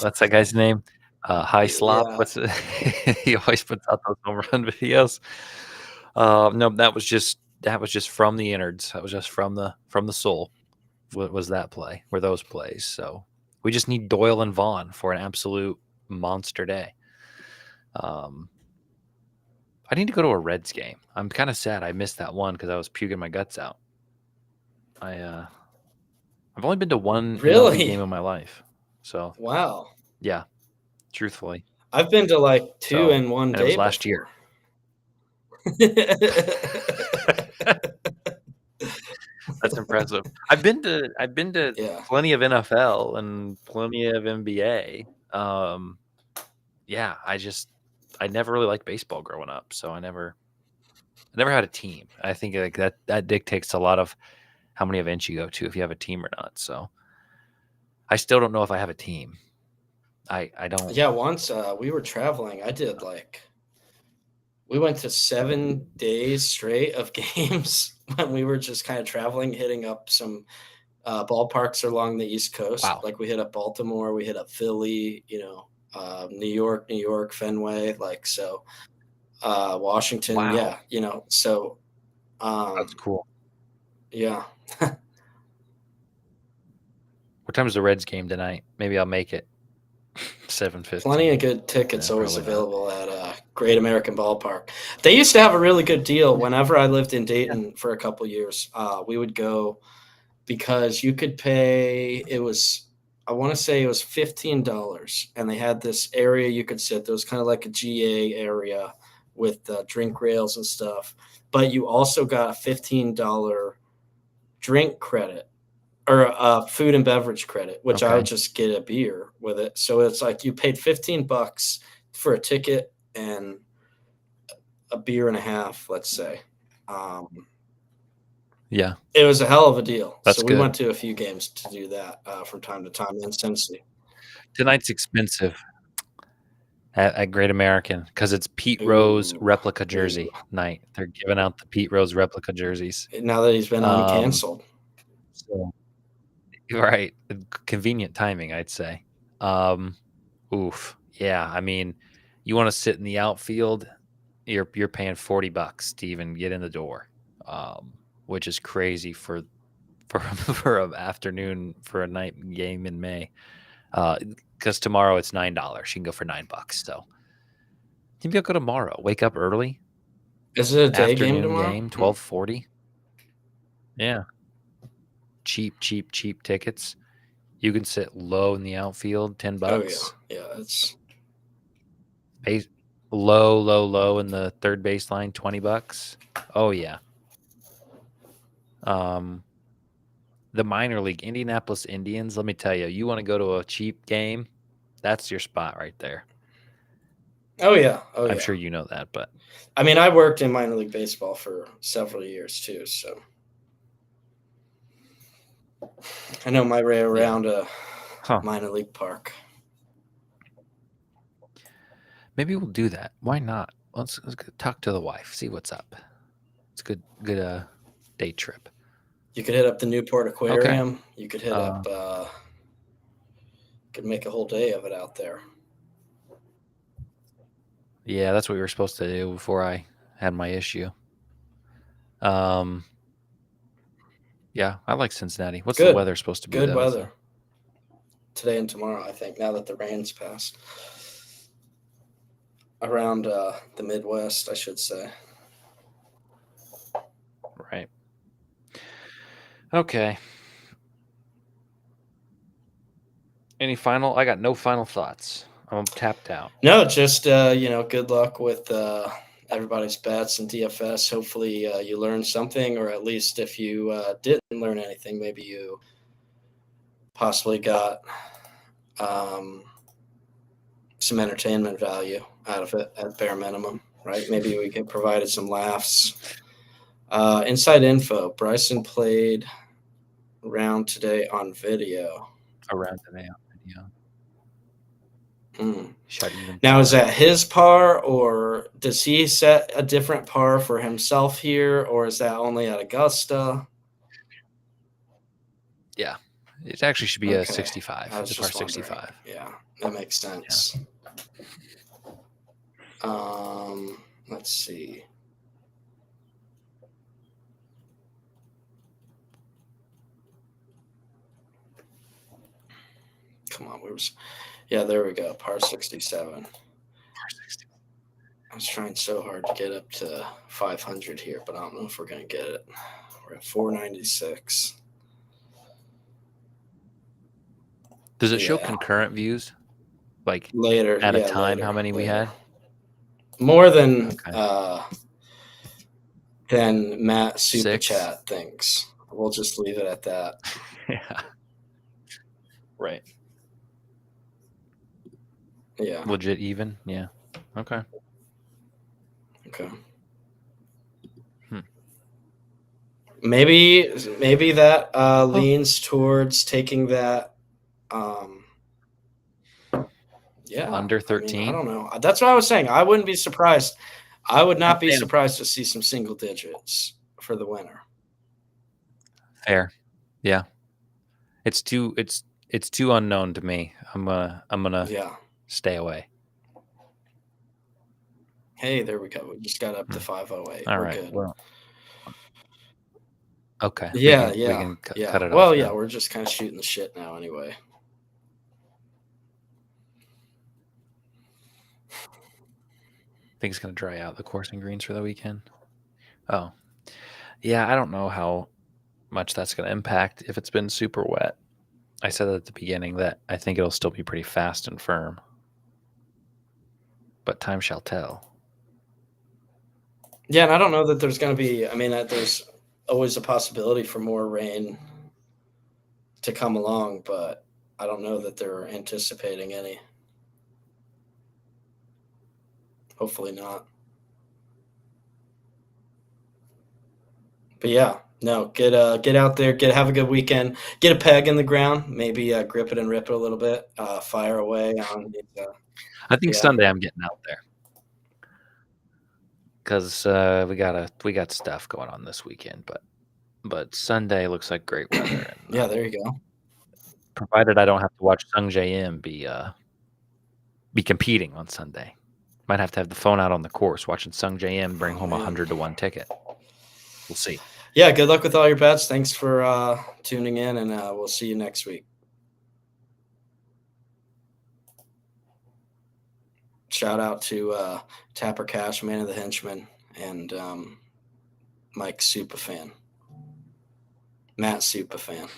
What's that guy's name? High Slop. Yeah. What's it? He always puts out those home run videos. No, that was just from the innards. That was just from the soul. What was that play? Were those plays? So we just need Doyle and Vaughn for an absolute monster day. I need to go to a Reds game. I'm kind of sad I missed that one because I was puking my guts out. I've only been to one MLB game in my life. So wow. Yeah, truthfully. I've been to like two in one day. It was last year. That's impressive. I've been to plenty of NFL and plenty of NBA. Yeah, I never really liked baseball growing up, so I never had a team. I think like that dictates a lot of how many events you go to if you have a team or not. So I still don't know if I have a team. I don't. Yeah, once we were traveling, we went to 7 days straight of games when we were just kind of traveling, hitting up some ballparks along the East Coast. Wow. Like we hit up Baltimore, we hit up Philly, New York, Fenway, Washington. Wow. Yeah, so that's cool. Yeah. What time is the Reds game tonight? Maybe I'll make it. 7:50. Plenty of good tickets always available at Great American Ballpark. They used to have a really good deal whenever I lived in Dayton for a couple years. We would go because you could pay. I want to say it was $15, and they had this area you could sit. There was kind of like a GA area with drink rails and stuff. but you also got a $15 drink credit or a food and beverage credit, which I would just get a beer with it. So it's like you paid $15 for a ticket and a beer and a half, let's say. Yeah. It was a hell of a deal. That's so we good. went to a few games to do that from time to time in Cincy. Tonight's expensive at Great American because it's Pete Rose replica jersey night. They're giving out the Pete Rose replica jerseys. Now that he's been uncanceled. So, right. Convenient timing, I'd say. Oof. Yeah. I mean, you want to sit in the outfield, you're paying $40 to even get in the door, which is crazy for an afternoon for a night game in May. Because tomorrow it's $9. You can go for $9. So maybe I'll go tomorrow. Wake up early. Is it a day Afternoon game tomorrow? game, 12:40. Yeah. Cheap tickets. You can sit low in the outfield, $10. Oh yeah, that's low in the third baseline, $20. Oh yeah. The minor league Indianapolis Indians, let me tell you, you want to go to a cheap game, that's your spot right there. Oh yeah. I'm sure you know that, but I mean, I worked in minor league baseball for several years too, so I know my way around a minor league park. Maybe we'll do that. Why not? Let's talk to the wife, see what's up. It's a good day trip. You could hit up the Newport Aquarium. Okay. You could hit up. Could make a whole day of it out there. Yeah, that's what we were supposed to do before I had my issue. Yeah, I like Cincinnati. What's the weather supposed to be? Good weather. Today and tomorrow, I think, now that the rain's passed. Around the Midwest, I should say. Right. Okay. Any final? I got no final thoughts. I'm tapped out. No, just good luck with everybody's bets and DFS. Hopefully you learned something, or at least if you didn't learn anything, maybe you possibly got some entertainment value out of it at bare minimum, right? Maybe we could provided some laughs. Inside info, Bryson played round today on video. Around today on video. Now, is that his par, or does he set a different par for himself here, or is that only at Augusta? Yeah, it actually should be a 65. It's a par 65. Yeah, that makes sense. Yeah. Let's see. Come on, there we go. Par 67. Par 60. I was trying so hard to get up to 500 here, but I don't know if we're going to get it. We're at 496. Does it show concurrent views? Like later at a time, how many we had? More than Matt Super Chat thinks. We'll just leave it at that. Yeah. Right. Yeah. Legit even? Yeah. Okay. Maybe that leans towards taking that under 13. I don't know. That's what I was saying. I wouldn't be surprised. I would not be surprised to see some single digits for the winner. Fair. Yeah. It's too unknown to me. I'm gonna stay away. Hey, there we go. We just got up to 508. All we're right. Good. Well, okay. Yeah, we can cut it off. Well, yeah, we're just kind of shooting the shit now anyway. Think it's going to dry out the coursing greens for the weekend. Oh, yeah. I don't know how much that's going to impact if it's been super wet. I said at the beginning that I think it'll still be pretty fast and firm, but time shall tell. Yeah, and I don't know that there's going to be. I mean, there's always a possibility for more rain to come along, but I don't know that they're anticipating any. Hopefully not. But yeah, no, get out there, have a good weekend, get a peg in the ground, maybe grip it and rip it a little bit, fire away on I think yeah. Sunday I'm getting out there because we got stuff going on this weekend, but Sunday looks like great weather. And, Yeah, there you go. provided I don't have to watch Sung J.M. be competing on Sunday. Might have to have the phone out on the course watching Sung J.M. bring home a man. 100-to-1 ticket. We'll see. Yeah, good luck with all your bets. Thanks for tuning in, and we'll see you next week. Shout out to Tapper Cash, Man of the Henchman, and Mike Superfan. Matt Superfan.